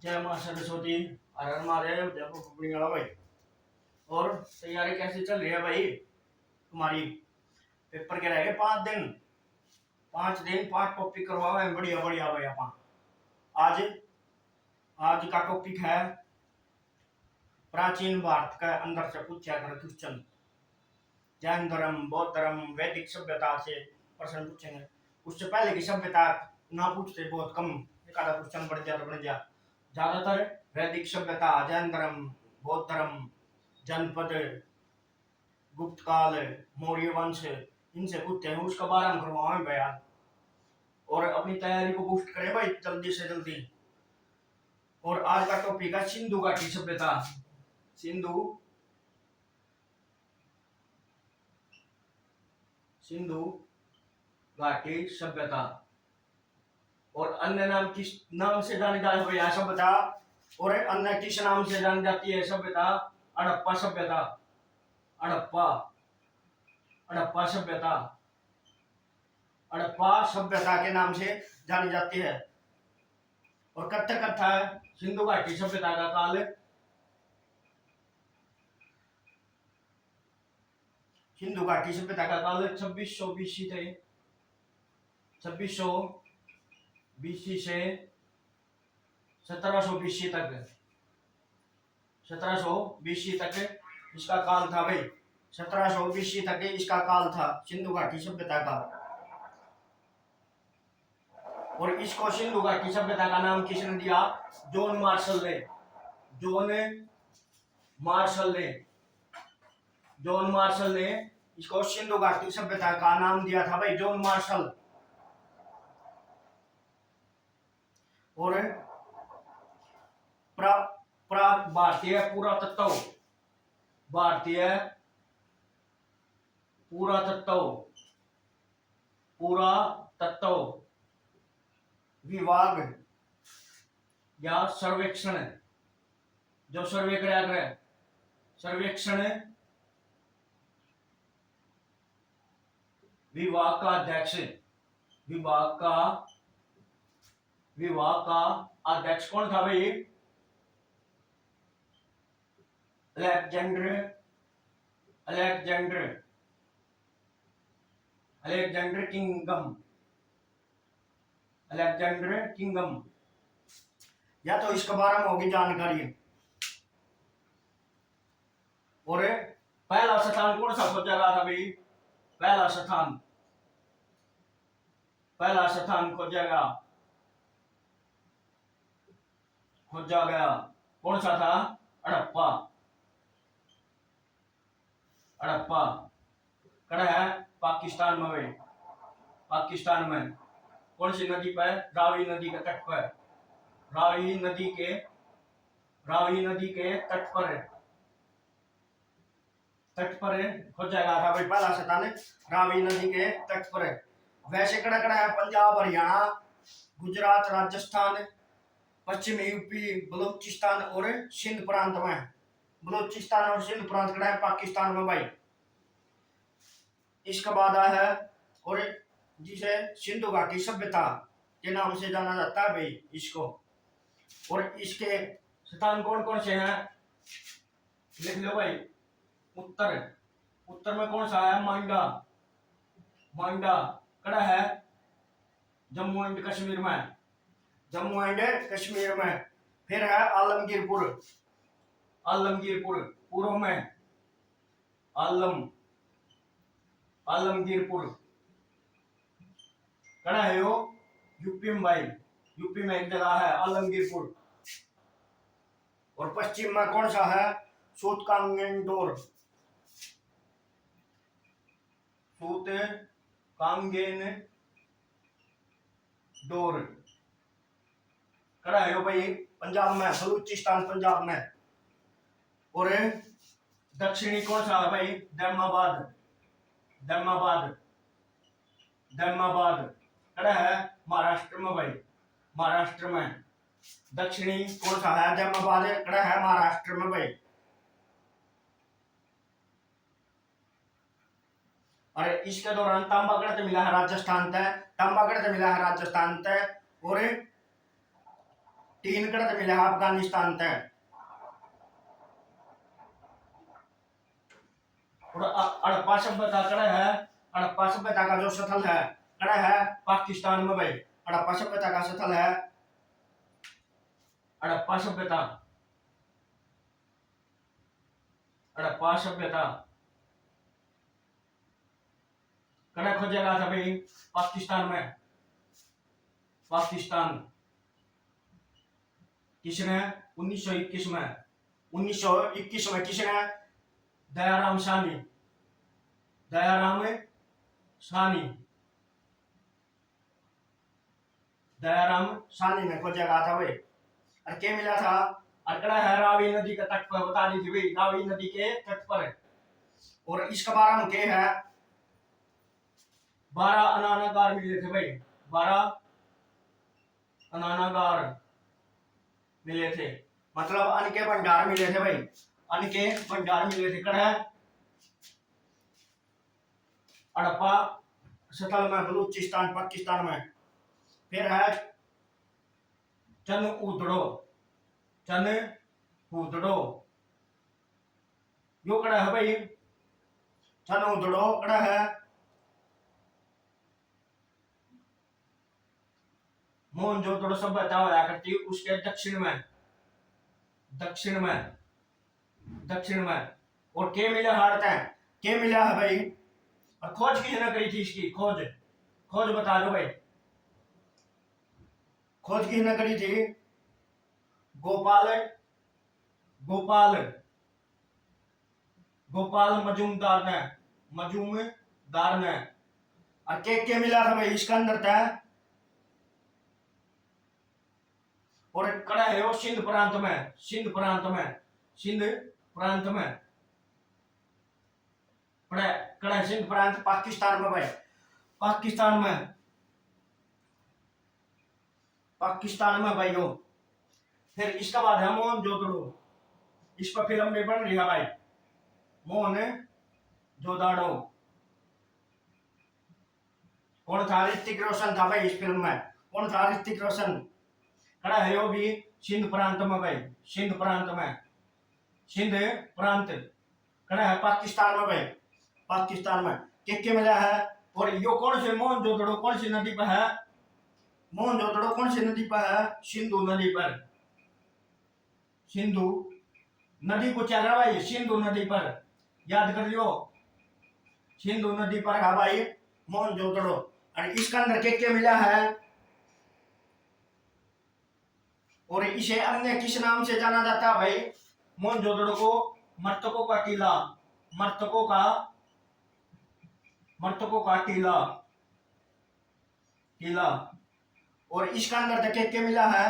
जय मां सरस्वती। हर हर महादेव। जय बुढ़िया भाई। और तैयारी कैसी चल रही है भाई तुम्हारी? पेपर के रह गए 5 दिन। 5 दिन 5 टॉपिक करवाओ है। बढ़िया बढ़िया भाई। अपन आज आज का टॉपिक है प्राचीन भारत का अंदर से पूछा कर क्वेश्चन। जैन धर्म, बौद्ध धर्म, वैदिक सभ्यता से प्रश्न पूछेंगे। उससे पहले की सभ्यता ना पूछते, बहुत कम, एक आधा क्वेश्चन बढ़ गया। ज्यादातर वैदिक सभ्यता, जैन धर्म, बौद्ध धर्म, जनपद, गुप्त काल, मौर्य वंश, इनसे पूछते हैं। उसका बारे में करवाओ बयान और अपनी तैयारी को बूस्ट करें भाई जल्दी से जल्दी। और आज का टॉपिक है सिंधु घाटी सभ्यता। सिंधु घाटी सभ्यता और अन्य नाम किस नाम से जानी जाती है सभ्यता? और अन्य किस नाम से जानी जाती है सभ्यता? हड़प्पा सभ्यता। हड़प्पा सभ्यता। हड़प्पा सभ्यता के नाम से जानी जाती है। और कब तक था सिंधु घाटी सभ्यता का काल? सिंधु घाटी सभ्यता का काल 2600 बीसी थे। 2600 बीसी से 1700 बीसी तक। 1700 बीसी तक इसका काल था भाई। 1700 बीसी तक इसका काल था सिंधु घाटी सभ्यता का। और इसको सिंधु घाटी सभ्यता का नाम किसने दिया? जॉन मार्शल ने। जॉन मार्शल ने इसको सिंधु घाटी सभ्यता का नाम दिया था भाई, जॉन मार्शल। और भारतीय पुरातत्व विभाग या सर्वेक्षण, जो सर्वे कराया गया, सर्वेक्षण विभाग का अध्यक्ष, विभाग का अध्यक्ष कौन था भाई? अलेक्जेंडर किंगम। या तो इसके बारे में होगी जानकारी। और पहला स्थान कौन सा खोजा गया था भाई? पहला स्थान खोजा गया कौन सा था? हड़प्पा। कड़ा है पाकिस्तान में भाई। पाकिस्तान में कौन सी नदी पर? रावी नदी के तट पर। रावी नदी के तट पर खोजा गया था भाई पहला स्थान, रावी नदी के तट पर। वैसे कड़ा है पंजाब, हरियाणा, गुजरात, राजस्थान, पश्चिम यूपी, बलूचिस्तान और सिंध प्रांत में। बलूचिस्तान और सिंध प्रांत कड़ा है पाकिस्तान में भाई। इसका बाद है और जिसे सिंधु घाटी सभ्यता के नाम से जाना जाता है भाई इसको। और इसके स्थान कौन कौन से हैं लिख लो भाई। उत्तर में कौन सा है? मांडा कड़ा है जम्मू एंड कश्मीर में। फिर है आलमगीरपुर पूर्व में। आलमगीरपुर कड़ा है वो यूपी में भाई। यूपी में एक जगह है आलमगीरपुर। और पश्चिम में कौन सा है? सूतकांगेनडोर कड़ा है वो भाई पंजाब में, बलूचिस्तान पंजाब में। और दक्षिणी कौन सा है भाई? धर्माबाद कड़ा है महाराष्ट्र में भाई। महाराष्ट्र में दक्षिणी कौन सा है? धर्माबाद कड़ा है महाराष्ट्र में भाई। और इसके दौरान तांबागढ़ मिला है राजस्थान तय। और तीन कड़त मिले अफगानिस्तान तय और हड़प्पा सभ्यता कड़ा है। हड़प्पा सभ्यता का जो स्थल है कड़ा है पाकिस्तान में भाई। हड़प्पा सभ्यता का स्थल है हड़प्पा सभ्यता। हड़प्पा सभ्यता कड़ा खोजा था भाई पाकिस्तान में। पाकिस्तान किसने 1921 में 1921 में किसने दयाराम सानी। दयाराम सानी दयाराम सानी ने खोजा था भाई। और क्या मिला था अकड़ा है रावी नदी के तट पर। बता दी थी भाई रावी नदी के तट पर। और इसके बारे में क्या है 12 अनानागार मिले थे भाई। 12 अनानागार मिले थे मतलब अन्न के भंडार मिले थे भाई। अन्न के भंडार मिले थे कड़ा हड़प्पा स्थल में बलूचिस्तान पाकिस्तान में। फिर है चन उदड़ो। चन उदड़ो यो कड़ा है भाई। चन उदड़ो कड़ा है मोहनजोदड़ो सभ्यता होया करती उसके दक्षिण में। दक्षिण में दक्षिण में। और के मिला हारता है के मिला है भाई। और खोज किसने करी थी इसकी खोज खोज बता दो भाई। खोज किसने करी थी गोपाल गोपाल गोपाल मजूमदार ने। मजूमदार ने। और के मिला था भाई इसका अंदर था। और कड़ा है वो सिंध प्रांत में। सिंध प्रांत में सिंध प्रांत में कड़ा है सिंध प्रांत पाकिस्तान में भाई। पाकिस्तान में पाकिस्तान में भाई हो। फिर इसका बाद है मोहनजोदड़ो। इस पर फिल्म भी बन रही है भाई मोहनजोदड़ो। कौन था ऋतिक रोशन था भाई इस फिल्म में। कौन था ऋतिक रोशन। कड़ा है वो भी सिंध प्रांत में भाई। सिंध प्रांत में सिंध प्रांत कड़ा है पाकिस्तान में भाई। पाकिस्तान में के मिला है। और यो कौन से मोहनजोदड़ो कौन सी नदी पर है। मोहनजोदड़ो कौन सी नदी पर है सिंधु नदी पर। सिंधु नदी को चल रहा भाई सिंधु नदी पर याद कर लियो। सिंधु नदी पर है भाई मोहनजोदड़ो। और इसके अंदर के मिला है। और इसे अन्य किस नाम से जाना जाता है भाई मोहनजोदड़ो को मर्तकों का टीला। मर्तकों का टीला टीला। और इसके अंदर के मिला है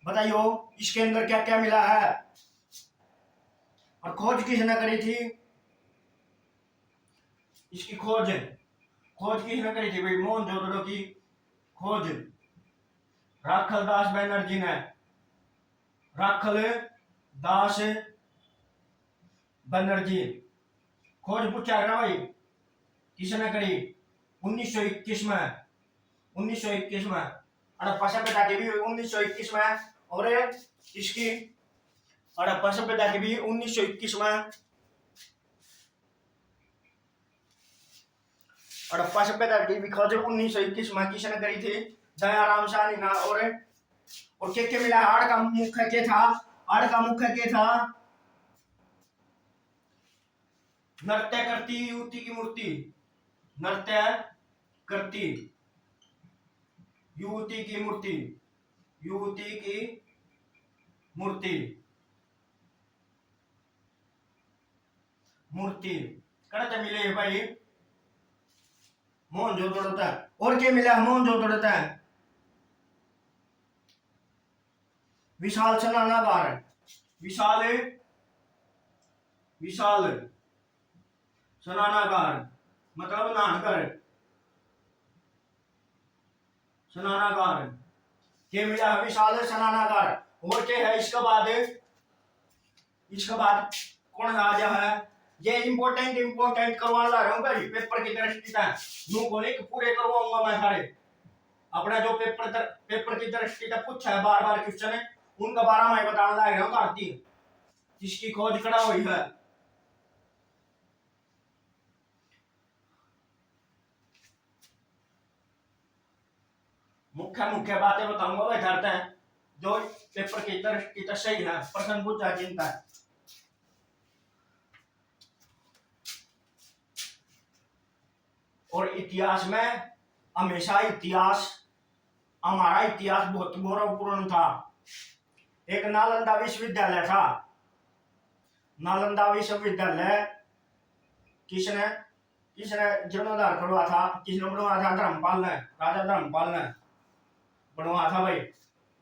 बताइयो इसके अंदर क्या क्या मिला है। और खोज किसने करी थी इसकी खोज किसने करी थी भाई मोहनजोदड़ो की खोज राखल दास बनर्जी ने। राखल दास बनर्जी खोज पूछा गया भाई किसने करी 1921 में। 1921 में हड़प्पा सभ्यता की भी 1921 में। और इसकी हड़प्पा सभ्यता की भी 1921 में। हड़प्पा सभ्यता की भी खोज 1921 में किसने करी थी दयाराम सानी ना। और के मिला हाड़ का मुख्य के था। हाड़ का मुख्य के था नृत्य करती युवती की मूर्ति। नृत्य करती युवती की मूर्ति। युवती की मूर्ति मूर्ति कड़ते मिले भाई मोहनजोदड़ो था। और क्या मिला मोहनजोदड़ो था विशाल स्नानागार। विशाल विशाल स्नानागार मतलब नहाकर स्नानागार के मिला है विशाल स्नानागार। और क्या है इसके बाद कौन आ जा है ये इंपॉर्टेंट करवाने ला रहा हूँ भाई पेपर की दृष्टि से। यूं को नहीं पूरे करवाऊंगा मैं सारे अपना जो पेपर की दृष्टि तक पूछा है बार बार क्वेश्चन है, उनका बारे में बताने लग रहा हूँ धरती जिसकी खोज करा हुई है। मुख्य मुख्य बातें बताऊंगा भाई धरते हैं जो पेपर की दृष्टि तक सही है, प्रश्न पूछा चिंता है। और इतिहास में हमेशा इतिहास, हमारा इतिहास बहुत गौरवपूर्ण था। एक नालंदा विश्वविद्यालय था। नालंदा विश्वविद्यालय किसने किसने जीर्णोद्धार करवा था? किसने बनवाया था? धर्मपाल ने, राजा धर्मपाल ने बनवाया था भाई।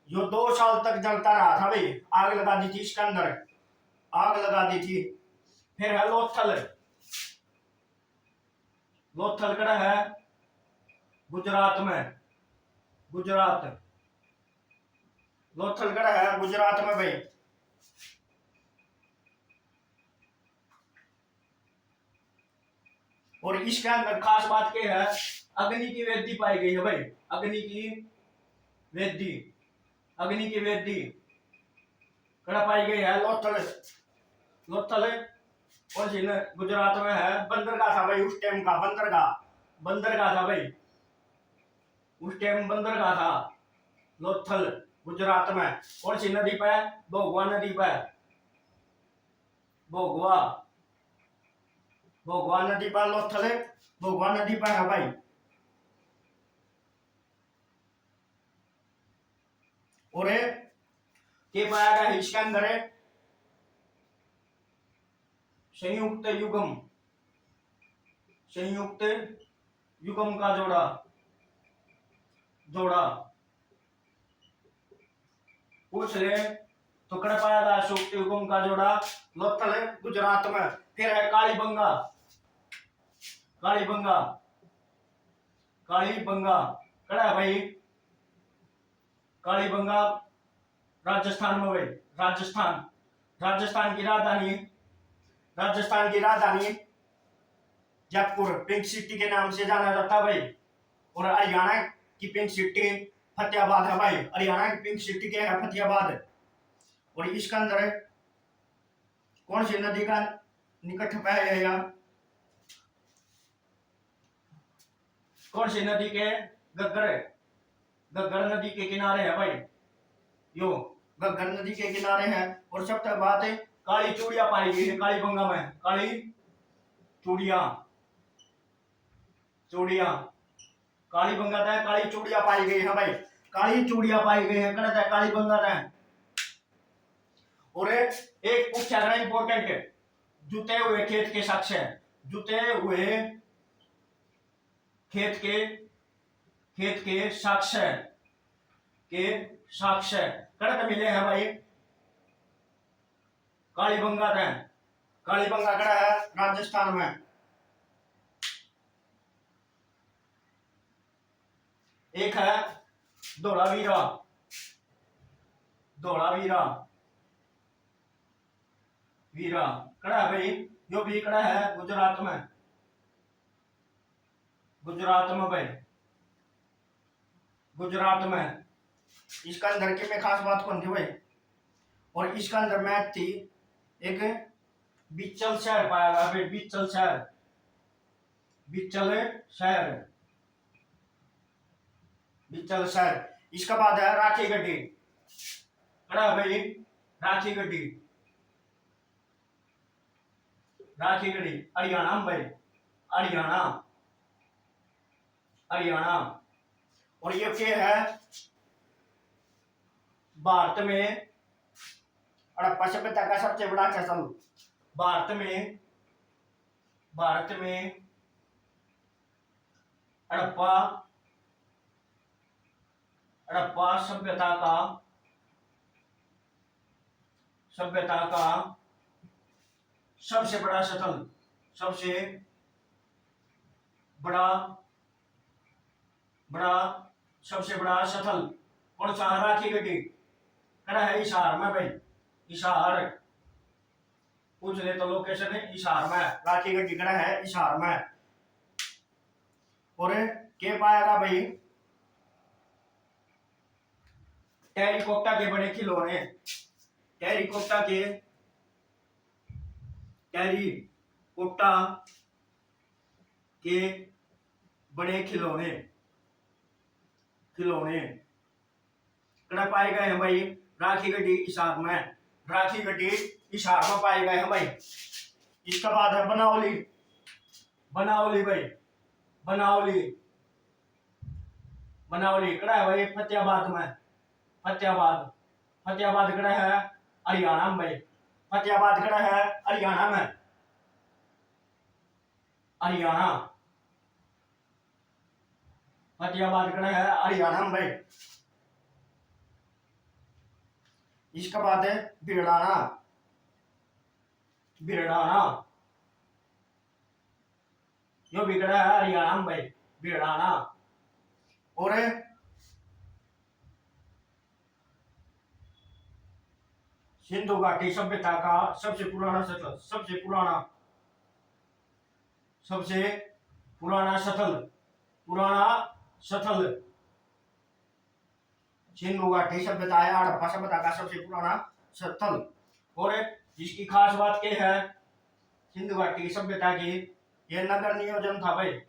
जो 2 साल तक जलता रहा था भाई, आग लगा दी थी इसके अंदर, आग लगा दी थी। फिर है लोथल। लोथल कड़ा है गुजरात में, गुजरात। लोथल कड़ा है गुजरात में भाई। और इसके अंदर खास बात क्या है? अग्नि की वेदी पाई गई है भाई, अग्नि की वेदी, अग्नि की वेदी कड़ा पाई गई है लोथल। लोथल कौन सी गुजरात में है? बंदरगाह था भाई उस टाइम का, बंदरगाह, बंदरगाह था भाई उस टाइम, बंदरगाह था लोथल गुजरात में। कौन सी नदी पे? भोगवा नदी पे, भोगवा, भोगवा नदी पर लोथल, भोगवा नदी पर है भाई। और के पाया गया इसके अंदर संयुक्त युगम, संयुक्त युगम का जोड़ा, जोड़ा पूछ ले तो कड़ा पाया गया संयुक्त युगम का जोड़ा लोथल गुजरात में। फिर है कालीबंगा, कालीबंगा, कालीबंगा कड़ा है भाई, कालीबंगा राजस्थान में भाई, राजस्थान, राजस्थान की राजधानी, राजस्थान की राजधानी जयपुर, पिंक सिटी के नाम से जाना जाता है भाई। और हरियाणा की पिंक सिटी फतेहाबाद है भाई, हरियाणा की पिंक सिटी क्या है? फतेहाबाद। और इसके अंदर कौन सी नदी का निकट पाया गया? कौन सी नदी के? गग्गर, गग्गर नदी के किनारे है भाई, यो गग्गर नदी के किनारे है। और सबसे बात है काली चूड़िया पाई गई है कालीबंगा में, काली चूड़िया, चूड़िया कालीबंगा तक काली चूड़िया पाई गई है भाई, काली चूड़िया पाई गई है कहता है कालीबंगा तक। और एक पूछा गया इंपॉर्टेंट, जुते हुए खेत के साक्ष्य, जुते हुए खेत के साक्ष्य, के साक्ष्य कड़क मिले हैं भाई कालीबंगा तक। कालीबंगा कड़ा है राजस्थान में। एक है धोलावीरा, धोलावीरा, वीरा कड़ा है भाई, जो भी कड़ा है गुजरात में, गुजरात में भाई, गुजरात में। इसका अंदर के में खास बात कौन थी भाई? और इसका अंदर मैच थी एक बिचल शहर पाया गया भाई, बिचल शहर, बिचल शहर, बिचल शहर। इसका बाद है राखी गड्डी, कड़ा है भाई राखी गड्डी, राखी गढ़ी हरियाणा में भाई, हरियाणा, हरियाणा। और ये क्या है? भारत में हड़प्पा सभ्यता का सबसे बड़ा स्थल, भारत में, भारत में हड़प्पा, हड़प्पा सभ्यता का, सभ्यता का सबसे बड़ा स्थल, सबसे बड़ा, बड़ा, सबसे बड़ा स्थल कौन सा? राखी गड्डी कड़ा है हिसार में भाई, हिसार पूछ ले तो लोकेशन है हिसार में, राखी गड्डी कड़ा है हिसार में। और के पाएगा भाई टेरिकोटा के बने खिलौने, टेरिकोटा के, टेरिकोटा के बने खिलौने, खिलौने कड़ा पाए गए हैं भाई राखी गड्डी हिसार में, राखी गड्डी हिसार में पाए गए हैं भाई। इसका बाद है बनावली, बनावली भाई, बनावली, बनावली कड़ा है भाई फतेहाबाद में, फतेहाबाद, फतेहाबाद कड़ा है हरियाणा में भाई, फतेहाबाद कड़ा है हरियाणा में, हरियाणा, फतेहाबाद कड़ा है हरियाणा में भाई। इसका बाद है बिरडाना, बिरडाना जो बिगड़ा है हरियाणा में भाई, बिरडाना। और सिंधु घाटी सभ्यता का सबसे पुराना स्थल, सबसे पुराना, सबसे पुराना स्थल, पुराना स्थल सिंधु घाटी सभ्यता है, हड़प्पा सभ्यता का सबसे पुराना स्थल। और जिसकी खास बात क्या है सिंधु घाटी सभ्यता की, यह नगर नियोजन था भाई,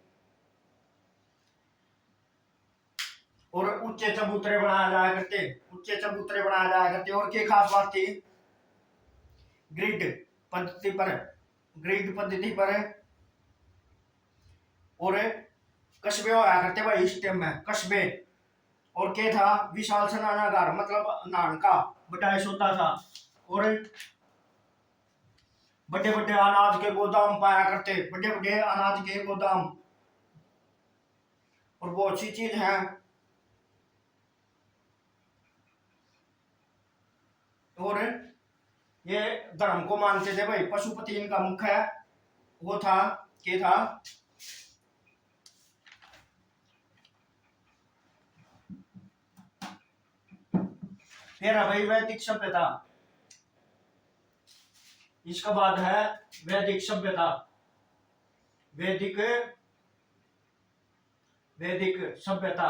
और ऊंचे चबूतरे बनाया जाया करते, ऊंचे चबूतरे बनाया जाया करते। और क्या खास बात थी ग्रिड पद्धति पर, ग्रिड पद्धति पर, और कस्बे होया करते भाई इस टाइम में, कस्बे। और क्या था विशाल स्नानागार, मतलब नहान का बड़ा होता था। और बड़े बड़े अनाज के गोदाम पाया करते, बड़े बड़े अनाज के गोदाम। और बहुत सी चीज है। और ये धर्म को मानते थे भाई, पशुपति इनका मुख्य है, वो था क्या था फिर है भाई वैदिक सभ्यता। इसका बाद है वैदिक सभ्यता, वैदिक, वैदिक सभ्यता।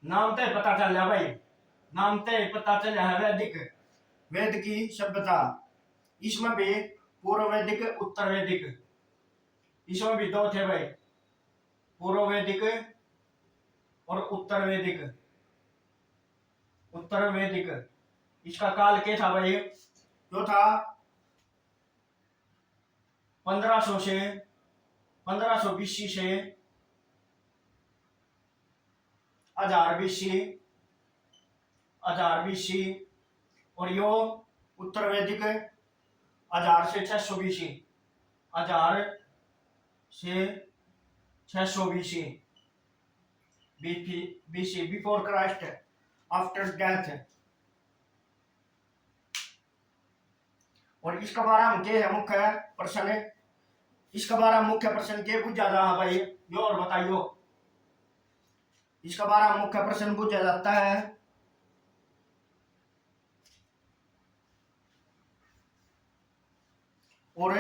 नाम तो पता चल रहा भाई, नाम तो पता चल रहा है वैदिक, वेद की सभ्यता। इसमें भी पूर्व वैदिक उत्तर वैदिक, इसमें भी दो थे भाई, पूर्व वैदिक और उत्तर वैदिक, उत्तर वैदिक। इसका काल क्या था भाई, जो था 1500 से 1500 BC से 1000 BC, 1000 BC। और यो उत्तर वैदिक 1000 से 600 BC, 1000 से 600 BC, BC before Christ after death. और इसका बारे में क्या है मुख्य प्रश्न, इसका बारे में मुख्य प्रश्न क्या पूछा जा रहा भाई, यो और बताइयो। इसका बारे में मुख्य प्रश्न पूछा जाता है और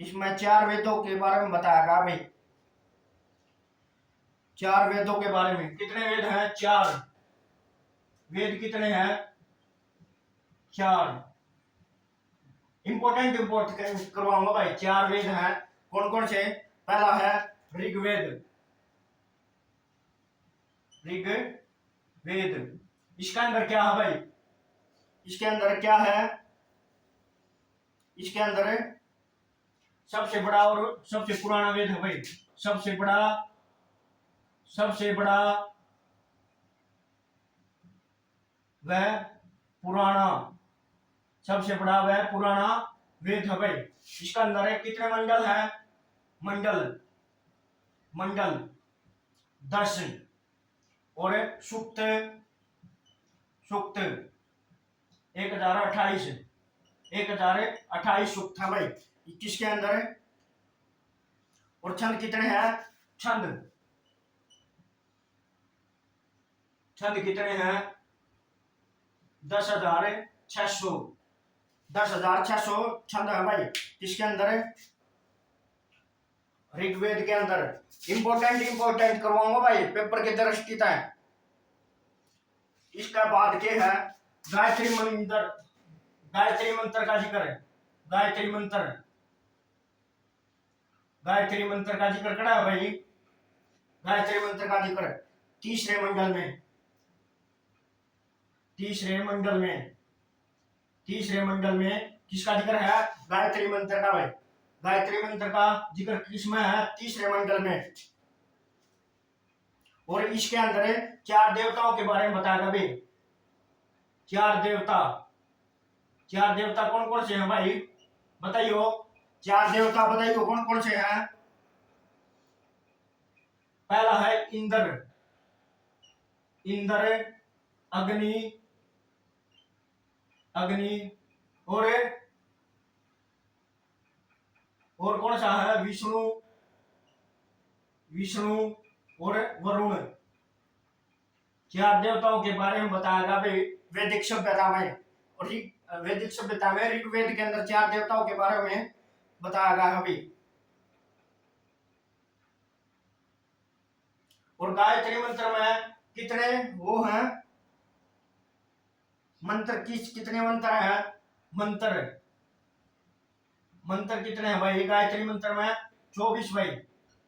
इसमें 4 वेदों के बारे में बताया गया भाई, 4 वेदों के बारे में। कितने वेद हैं 4, वेद कितने हैं 4। इंपोर्टेंट करवाऊंगा भाई, 4 वेद हैं कौन कौन से। पहला है ऋग्वेद, ऋग्वेद। इसके अंदर क्या है भाई, इसके अंदर क्या है, इसके अंदर सबसे बड़ा और सबसे पुराना वेद है भाई, सबसे बड़ा, सबसे बड़ा वह पुराना, सबसे बड़ा वह पुराना वेद है भाई। इसका अंदर है कितने मंडल है, मंडल, मंडल 10। और सूक्त, सूक्त 1028, 1028 सूक्त है भाई किसके अंदर है। और छंद कितने हैं, छंद, छंद कितने हैं 10,600, 10,600 छंद है भाई किसके अंदर है, ऋग्वेद के अंदर इंपॉर्टेंट करवाऊंगा भाई, पेपर की दृष्टि है। इसका बाद के है गायत्री मंत्र। गायत्री मंत्र का जिक्र है। गायत्री मंत्र, गायत्री मंत्र का जिक्र करा है भाई। गायत्री मंत्र का जिक्र तीसरे मंडल में, तीसरे मंडल में, तीसरे मंडल में किसका जिक्र है? गायत्री मंत्र का भाई। गायत्री मंत्र का जिक्र किसमें है? तीसरे मंडल में। और इसके अंदर 4 देवताओं के बारे में बताएगा भाई। 4 देवता, 4 देवता कौन कौन से हैं भाई बताइयो? 4 देवता बताइयो कौन कौन से हैं? पहला है इंद्र, इंद्र, अग्नि, अग्नि, और कौन सा है? विष्णु, विष्णु और वरुण। 4 देवताओं के बारे में बताएगा भाई वैदिक सभ्यता में। और वैदिक सभ्यता में ऋग्वेद के अंदर 4 देवताओं के बारे में बताएगा अभी। और गायत्री मंत्र में कितने वो हैं मंत्र? कितने मंत्र हैं? मंत्र, मंत्र कितने हैं भाई गायत्री मंत्र में? 24 भाई,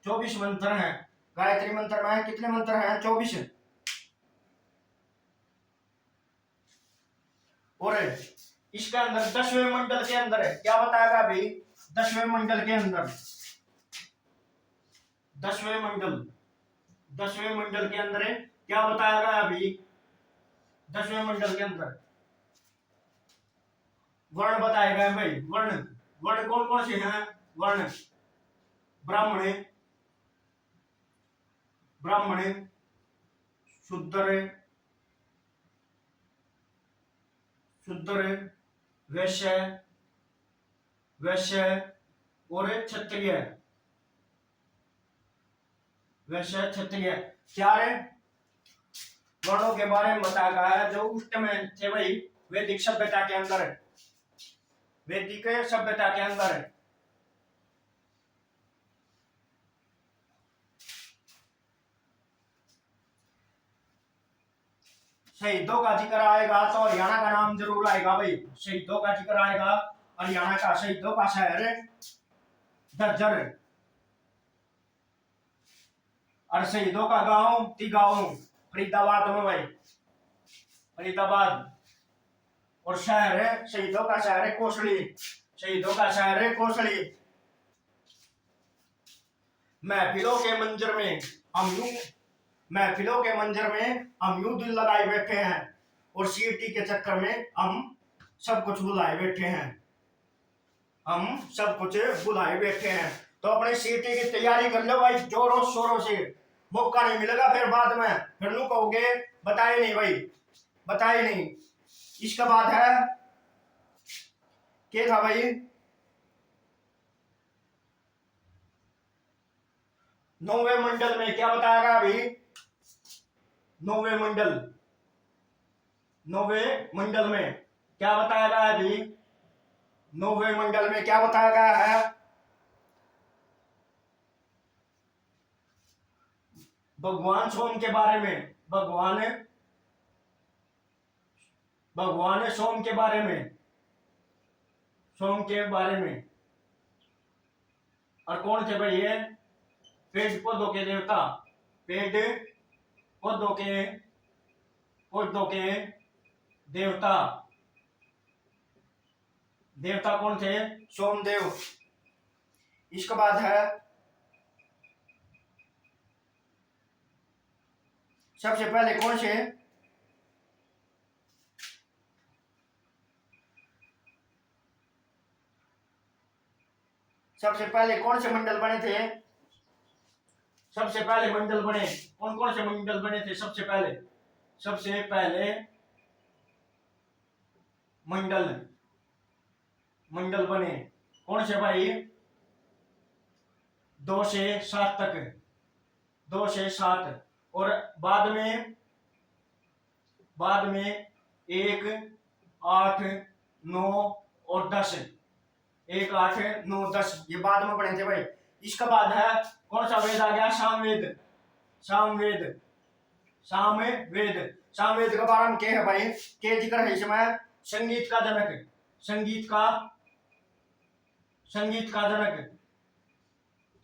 24 मंत्र हैं गायत्री मंत्र में। कितने मंत्र हैं? 24। और इसके अंदर 10वें मंडल के अंदर क्या बताएगा भाई? 10वें मंडल के अंदर, 10वें मंडल, 10वें मंडल के अंदर क्या बताएगा अभी? 10वें मंडल के अंदर वर्ण बताएगा भाई। वर्ण, वर्ण कौन कौन से हैं? वर्ण ब्राह्मण, ब्राह्मण, शूद्र, शूद्र, वैश्य, वैश्य और क्षत्रिय, वैश्य क्षत्रिय। 4 वर्णों के बारे में बताया है जो उस समय थे भाई वैदिक सभ्यता के अंदर, वैदिक सभ्यता के अंदर। शहीदों का जिक्र आएगा तो हरियाणा का नाम जरूर आएगा भाई। शहीदों का जिक्र आएगा, हरियाणा का शहीदों का शहर झज्जर, और शहीदों का गांव तिगांव फरीदाबाद में भाई, फरीदाबाद। और शहर है शहीदों का शहर है कोसली, शहीदों का शहर है कोसली। महफिलों के मंजर में हम यूं, महफिलों के मंजर में हम यूं दिल लगाए बैठे हैं, और सीटी के चक्कर में हम सब कुछ बुलाए बैठे हैं, हम सब कुछ बुलाए बैठे हैं। तो अपने सीटी की तैयारी कर लो भाई जोरों शोरों से। मौका नहीं मिलेगा फिर बाद में, फिर नु कहोगे बताए नहीं भाई, बताए नहीं। इसका बाद है क्या था भाई? 9वें मंडल में क्या बताएगा अभी? 9वें मंडल, 9वें मंडल में क्या बताएगा अभी? 9वें मंडल में क्या बताया गया है? भगवान सोम के बारे में, भगवान, भगवान सोम के बारे में, सोम के बारे में। और कौन थे भाई ये? पेड़ पौधों के देवता, पेड़ पौधों के, पौधों के देवता, देवता कौन थे? सोमदेव। इसके बाद है सबसे पहले कौन से? सबसे पहले कौन से मंडल बने थे? सबसे पहले मंडल बने कौन कौन से मंडल बने थे? सबसे पहले, सबसे पहले मंडल, मंडल बने कौन से भाई? 2 से 7 तक, 2 से 7। और बाद में, बाद में 1, 8, 9 और 10, 1, 8, 9, 10 ये बाद में बने थे भाई। इसके बाद है कौन सा वेद आ गया? सामवेद। सामवेद, सामवेद, सामवेद के बारे में क्या है भाई? के जिक्र है इसमें संगीत का जनक, संगीत का जनक,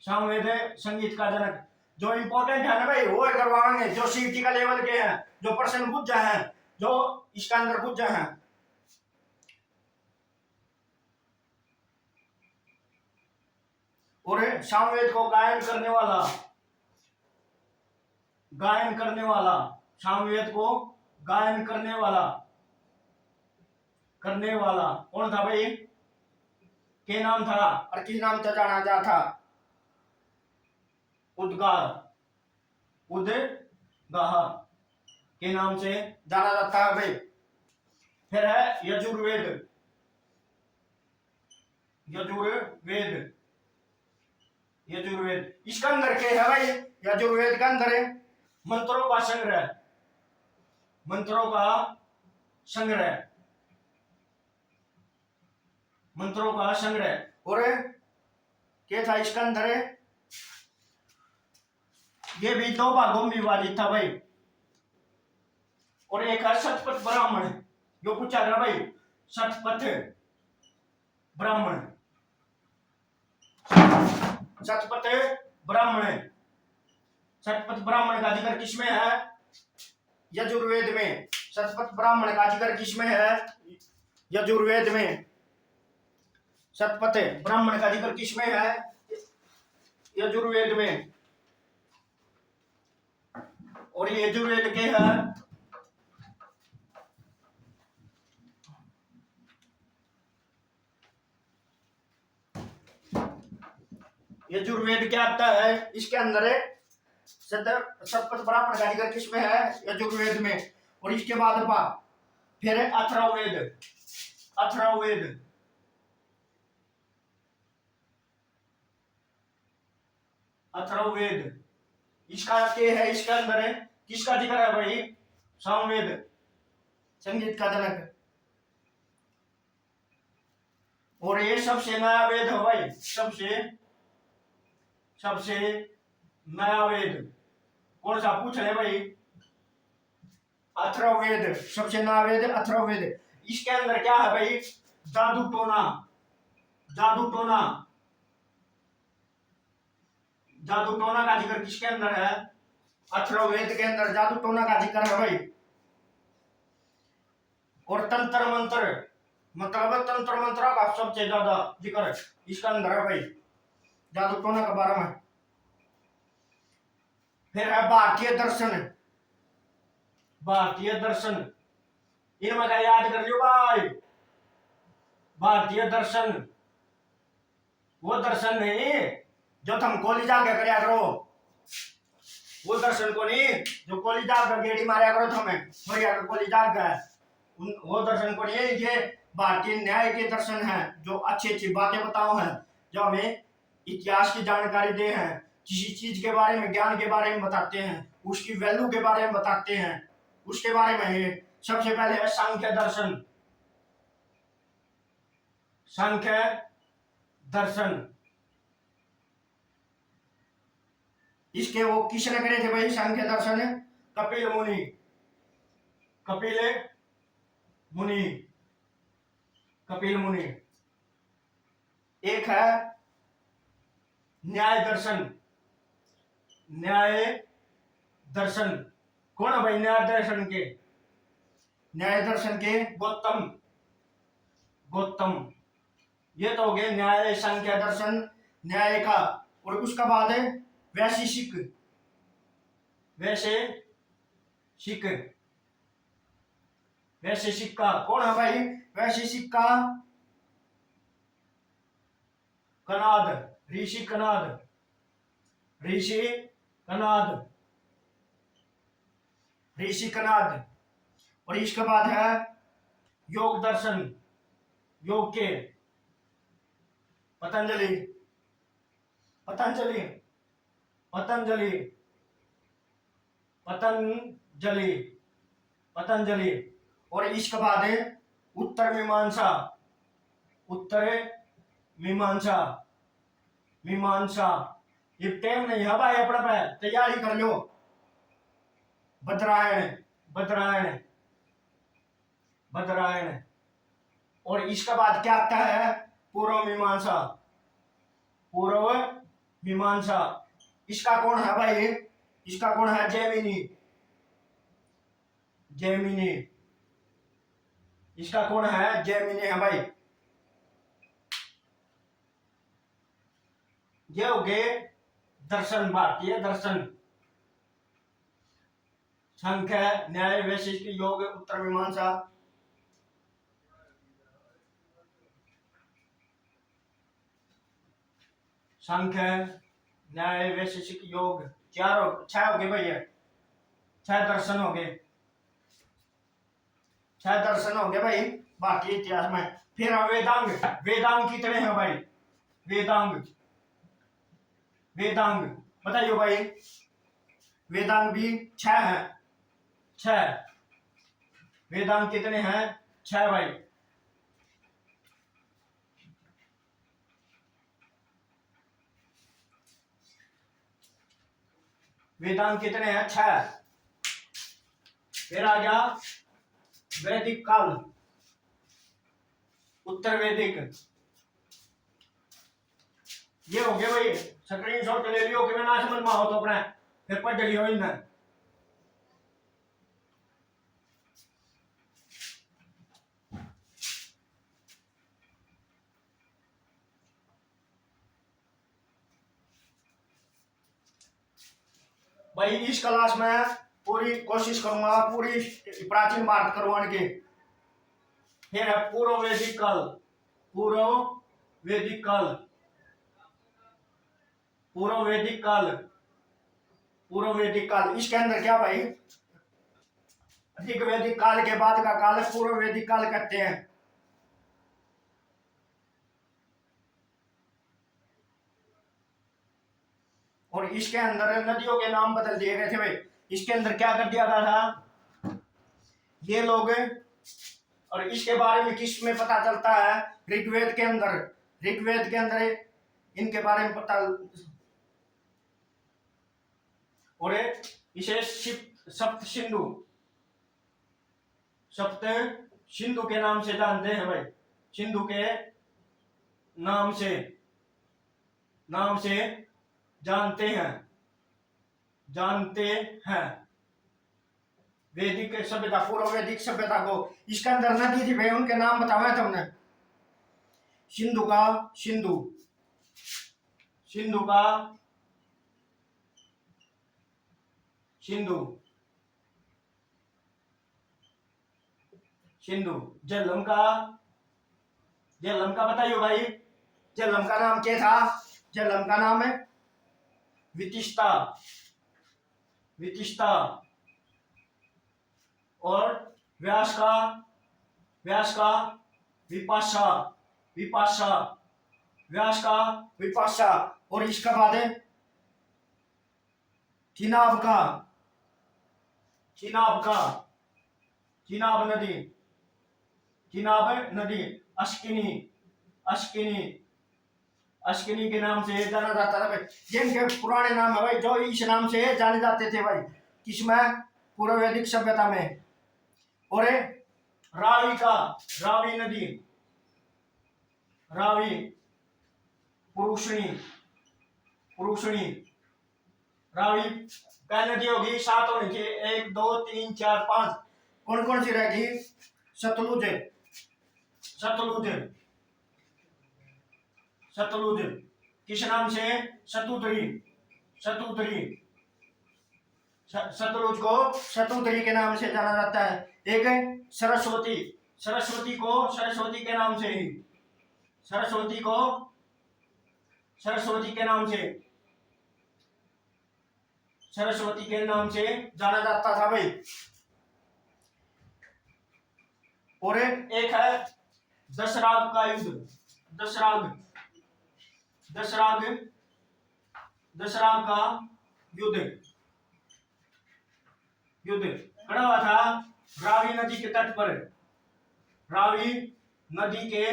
सामवेद संगीत का जनक। जो इंपॉर्टेंट है ना भाई वो करवाएंगे, जो सीटी का लेवल के हैं, जो प्रश्न पूछ जाए हैं, जो इसका अंदर पूछ जाए हैं। और सामवेद को गायन करने वाला, सामवेद को गायन करने वाला कौन था भाई? के नाम था और किस नाम से जाना जाता था? उद्गार, उद्गार के नाम से जाना जाता है भाई। फिर है यजुर्वेद, यजुर्वेद, यजुर्वेद। इसका अंदर क्या है भाई? यजुर्वेद का अंदर है मंत्रों का संग्रह, मंत्रों का संग्रह, मंत्रों का संग्रह। और क्या था इसका अंदर है? ये भी दो भागों में विभाजित था भाई। और एक है शतपथ ब्राह्मण, जो पूछा गया भाई, शतपथ ब्राह्मण, शतपथ ब्राह्मण। शतपथ ब्राह्मण का जिक्र किसमें है? यजुर्वेद में। शतपथ ब्राह्मण का जिक्र किसमें है? यजुर्वेद में। शतपथ ब्राह्मण का जिक्र किसमें है? यजुर्वेद में। और ये यजुर्वेद के है यजुर्वेद क्या आता है? इसके अंदर है शतपथ ब्राह्मण का जिक्र किसमें है? यजुर्वेद में। और इसके बाद फिर है अथर्ववेद, अथर्ववेद, अथर्ववेद। इसका क्या है? इसके अंदर है किसका जिक्र है भाई? सामवेद, संगीत का जनक। और ये सबसे नया वेद है भाई, सबसे नया वेद कौन सा पूछ रहे भाई? अथर्ववेद, सबसे नया वेद अथर्ववेद। इसके अंदर क्या है भाई? जादू टोना, जादू टोना, जादू टोना का जिक्र किसके अंदर है? अथर्ववेद के अंदर जादू टोना का जिक्र है भाई। और तंत्र मंत्र, मतलब तंत्र मंत्र का सबसे ज्यादा जिक्र इसका अंदर है भाई, जादू टोना के बारे में। फिर है भारतीय दर्शन, भारतीय दर्शन। इनमें का याद कर लियो भाई। भारतीय दर्शन वो दर्शन नहीं जो तुम कॉलेज आके करया करो, वो दर्शन को नहीं जो कॉलेज आके गेड़ी मारा करो तुम्हें बढ़िया कॉलेज आके, वो दर्शन को नहीं। ये भारतीय न्याय के दर्शन हैं जो अच्छी अच्छी बातें बताओ हैं, जो हमें इतिहास की जानकारी दे हैं, किसी चीज के बारे में, ज्ञान के बारे में बताते हैं, उसकी वैल्यू के बारे में बताते हैं, उसके बारे में है। सबसे पहले है सांख्य दर्शन, सांख्य दर्शन। इसके वो किसने करे थे भाई सांख्य दर्शन? कपिल मुनि, कपिल मुनि, कपिल मुनि। एक है न्याय दर्शन, न्याय दर्शन। कौन है भाई न्याय दर्शन के? न्याय दर्शन के गौतम, गौतम। ये तो हो गए न्याय सांख्य दर्शन न्याय का। और उसका बाद है वैशेषिक, वैशेषिक, वैशेषिक का कौन है भाई? वैशेषिक का कनाद, ऋषि कनाद, ऋषि कनाद, ऋषि कनाद। और इसके बाद है योग दर्शन, योग के पतंजलि, पतंजलि, पतंजलि, पतंजलि, पतंजलि। और इसके बाद है उत्तर मीमांसा, उत्तर मीमांसा, मीमांसा। ये टाइम नहीं है भाई, अपना पे तैयारी कर लो। बदरायण, बदरायण, बदरायण। और इसके बाद क्या आता है? पूर्व मीमांसा, पूर्व मीमांसा। इसका कौन है भाई? इसका कौन है? जैमिनी, जैमिनी। इसका कौन है? जैमिनी है भाई। ये हो गए दर्शन, भारतीय दर्शन। सांख्य, न्याय, वैशेषिक, योग, उत्तर मीमांसा। सांख्य, न्याय, वैशेषिक, योग, छह हो गए भैया। छह दर्शन हो गए, छह दर्शन हो गए भाई भारतीय इतिहास में। फिर वेदांग। वेदांग कितने हैं भाई? वेदांग, वेदांग बताइए भाई। वेदांग भी छह है, छह। वेदांग कितने हैं? छह भाई। वेदांग कितने हैं? छह। फिर आ गया वैदिक काल, उत्तर वैदिक। ये हो गया भाई। स्क्रीन शॉट ले लियो कि मैं ना समझ में हो तो अपने फिर पढ़ लियो इन्हें। भाई इस क्लास में पूरी कोशिश करूंगा पूरी प्राचीन भारत करवाने की। फिर है पूर्व वैदिक काल, पूर्व वैदिक काल, पूर्व वैदिक काल, पूर्व वैदिक काल। इसके अंदर क्या भाई? ऋग वैदिक काल के बाद का काल पूर्व वैदिक काल कहते हैं। और इसके अंदर नदियों के नाम बदल दिए गए थे भाई। इसके अंदर क्या कर दिया गया था? ये लोग, और इसके बारे में किस में पता चलता है? ऋग्वेद के अंदर, ऋग्वेद के अंदर इनके बारे में पता। और इसे सप्त सिंधु, सप्त सिंधु के नाम से जानते हैं भाई। सिंधु के नाम से, नाम से जानते हैं, जानते हैं वैदिक सभ्यता, पूर्व वैदिक सभ्यता को। इसके अंदर नदी थी भाई, उनके नाम बताया तुमने। सिंधु का, सिंधु, सिंधु का, सिंधु, सिंधु। झेलम का, झेलम का बताइए भाई। झेलम का नाम क्या था? झेलम का नाम है वितिष्ठा, वितिष्ठा। और व्यास का, व्यास का विपाशा, विपाशा, व्यास का विपाशा। और इसका बाद है चिनाब का, चिनाब का, चिनाब नदी, चिनाब नदी। अश्किनी, अश्किनी, अश्किनी के नाम से जाना जाता था भाई। जिनके पुराने नाम है भाई, जो इस नाम से जाने जाते थे भाई। किसमें? पूर्व वैदिक सभ्यता में। और रावी का, रावी नदी, रावी, पुरुषणी, पुरुषणी। रावी क्या नदी होगी? 7 होनी चाहिए। 1 2 3 4 5। कौन कौन सी रहेगी? सतलुज, सतलुज, सतलुज। किस नाम से? सतुतरी, सतुतरी। सतलुज को सतुतरी के नाम से जाना जाता है। एक है सरस्वती, सरस्वती को सरस्वती के नाम से ही, सरस्वती को सरस्वती के नाम से, सरस्वती के नाम से जाना जाता था भाई। और एक है दशराग का युद्ध, दशराग, दशराग, दशराग का युद्ध, युद्ध खड़ा हुआ था रावी नदी के तट पर, रावी नदी के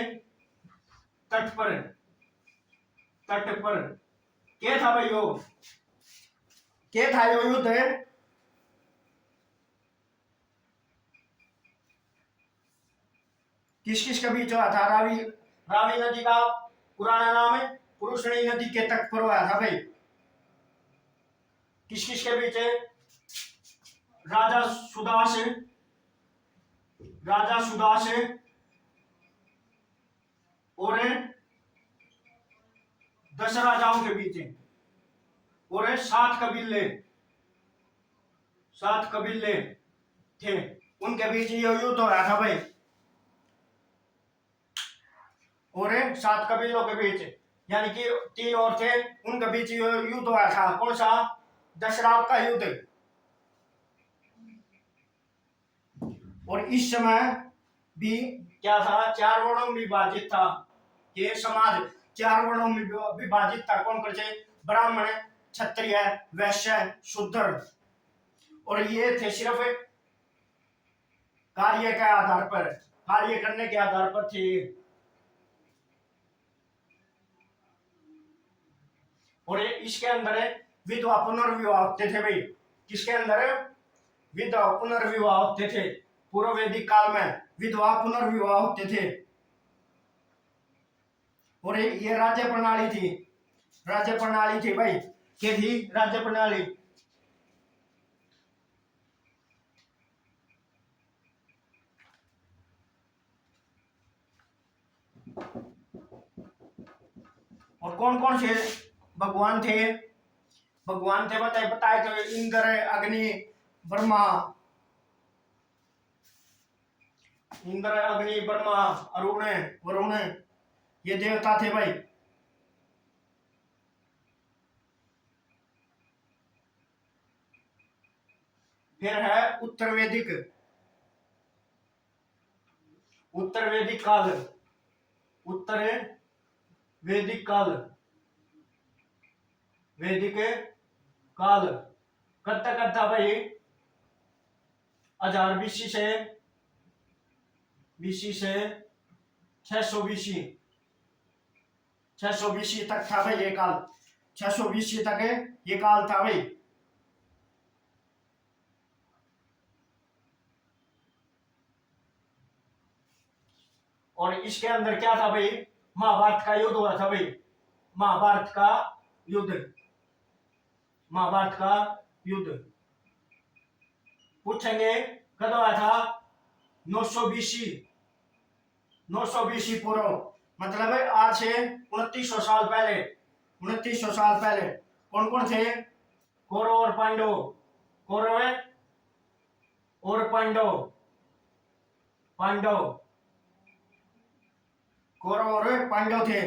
तट पर, तट पर। क्या था भाई यो, क्या था यो युद्ध है? किस किस के बीच हुआ था? रावी, रावी नदी का पुराना नाम है पुरुषणी नदी के तट पर हुआ था भाई। किस किस के बीच है? राजा सुदास, राजा सुदास और 10 राजाओं के बीच है, और 7 कबीले, 7 कबीले थे, उनके बीच ये युद्ध हो रहा था भाई। और 7 कबीलों के बीच, यानी कि 3 और थे, उनके बीच ये युद्ध हो रहा था। कौन सा? दशराव का युद्ध। और इस समय भी क्या था? 4 वर्णों में विभाजित था ये समाज, 4 वर्णों में विभाजित था। कौन कौन से? ब्राह्मण, क्षत्रिय, वैश्य, शूद्र। और ये थे सिर्फ कार्य के आधार पर, कार्य करने के आधार पर थे। और इसके अंदर विधवा पुनर्विवाह होते थे भाई। किसके अंदर? विधवा पुनर्विवाह होते थे। पूर्व वैदिक काल में विधवा पुनर्विवाह होते थे। और ये राज्य प्रणाली थी, राज्य प्रणाली थी भाई। क्या थी? राज्य प्रणाली। और कौन कौन से भगवान थे? भगवान थे बताए तो इंद्र, अग्नि, ब्रह्मा, इंद्र, अग्नि, ब्रह्मा, अरुण, वरुण, ये देवता थे भाई। फिर है उत्तर वैदिक, उत्तर वैदिक काल, उत्तर वैदिक काल, वैदिक काल कब तक था भाई? 1000 बीसी से, बीसी से 600 बीसी, 600 बीसी तक था भाई ये काल। 600 बीसी तक ये काल था भाई। और इसके अंदर क्या था भाई? महाभारत का युद्ध हुआ था भाई। महाभारत का युद्ध, महाभारत का युद्ध पूछेंगे कब हुआ था? 900 बीसी, 900 बीसी पूर्व, मतलब आज से 2900 साल पहले, 2900 साल पहले। कौन कौन थे? कौरव और पांडव, कौरव और पांडव, पांडव, कौरव और पांडव थे।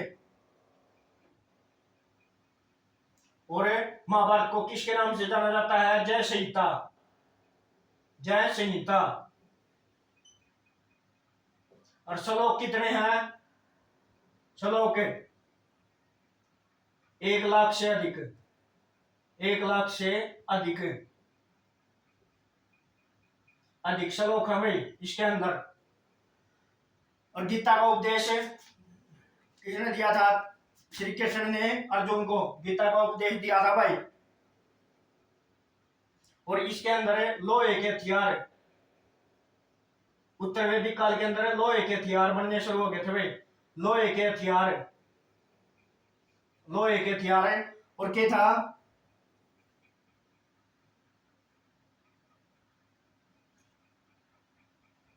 और महाभारत को किसके नाम से जाना जाता है? जय संहिता, जय संहिता। और श्लोक कितने हैं? श्लोक 1,00,000 से अधिक, 1,00,000 से अधिक, अधिक श्लोक है भाई इसके अंदर। और गीता का उपदेश किसने दिया था? श्री कृष्ण ने अर्जुन को गीता का उपदेश दिया था भाई। और इसके अंदर लोहे के हथियार, उत्तर वैदिक काल के अंदर लोहे के हथियार बनने शुरू हो गए थे भाई। लोहे के हथियार, लोहे के हथियार है। और क्या था?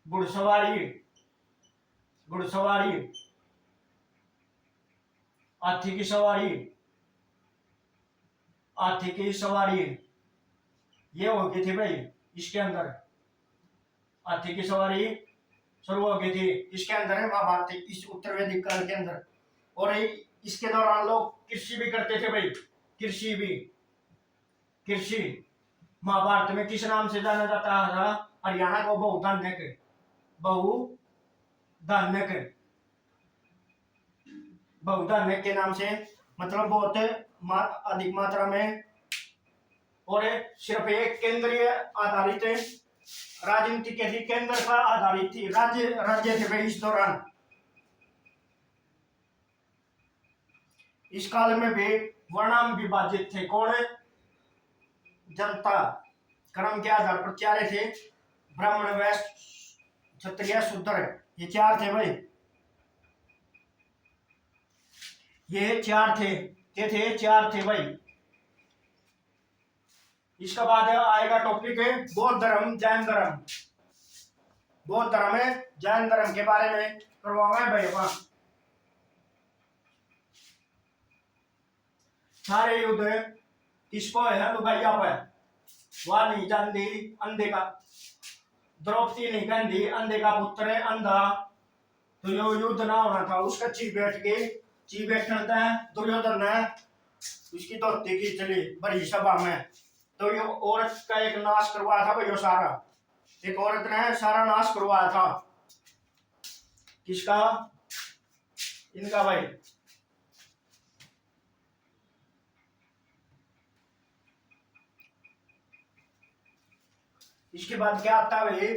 घुड़सवारी, घुड़सवारी, हाथी की सवारी, हाथी की सवारी, ये हो गई थी भाई इसके अंदर। हाथी की सवारी शुरू हो गई थी इसके अंदर है महाभारत, इस उत्तर वैदिक काल के अंदर। और इसके दौरान लोग कृषि भी करते थे भाई, कृषि भी, कृषि। महाभारत में किस नाम से जाना जाता था? हरियाणा को बहुधान्यक, बहुधान्यक, बहुधान्यक के नाम से, मतलब बहुत अधिक मात्रा में। और सिर्फ एक केंद्रीय आधारित राजनीति के थी, केंद्र पर आधारित थी, राज्य राज्य थे भाई इस दौरान। इस काल में भी वर्णाम विभाजित थे। कौन? जनता। कर्म के आधार पर चारे थे, ब्राह्मण, वैश्य, क्षत्रिय, शूद्र। ये चार थे भाई, ये चार थे, ये थे चार थे भाई। इसके बाद आएगा टॉपिक है बौद्ध धर्म, जैन धर्म। बौद्ध धर्म है, जैन धर्म के बारे में करवाऊंगा भाई अपन। सारे युद्ध किसको है? लुगाइया पर। वह नहीं जानती अंधे का, द्रौपदी नहीं कहती अंधे का पुत्र है अंधा। तो यो युद्ध ना होना था, उसका ची बैठना था दुर्योधन ने उसकी धोती की चली बड़ी सभा में। तो ये औरत का एक नाश करवाया था भाई, सारा एक औरत ने सारा नाश करवाया था। किसका? इनका भाई। इसके बाद क्या आता है भाई?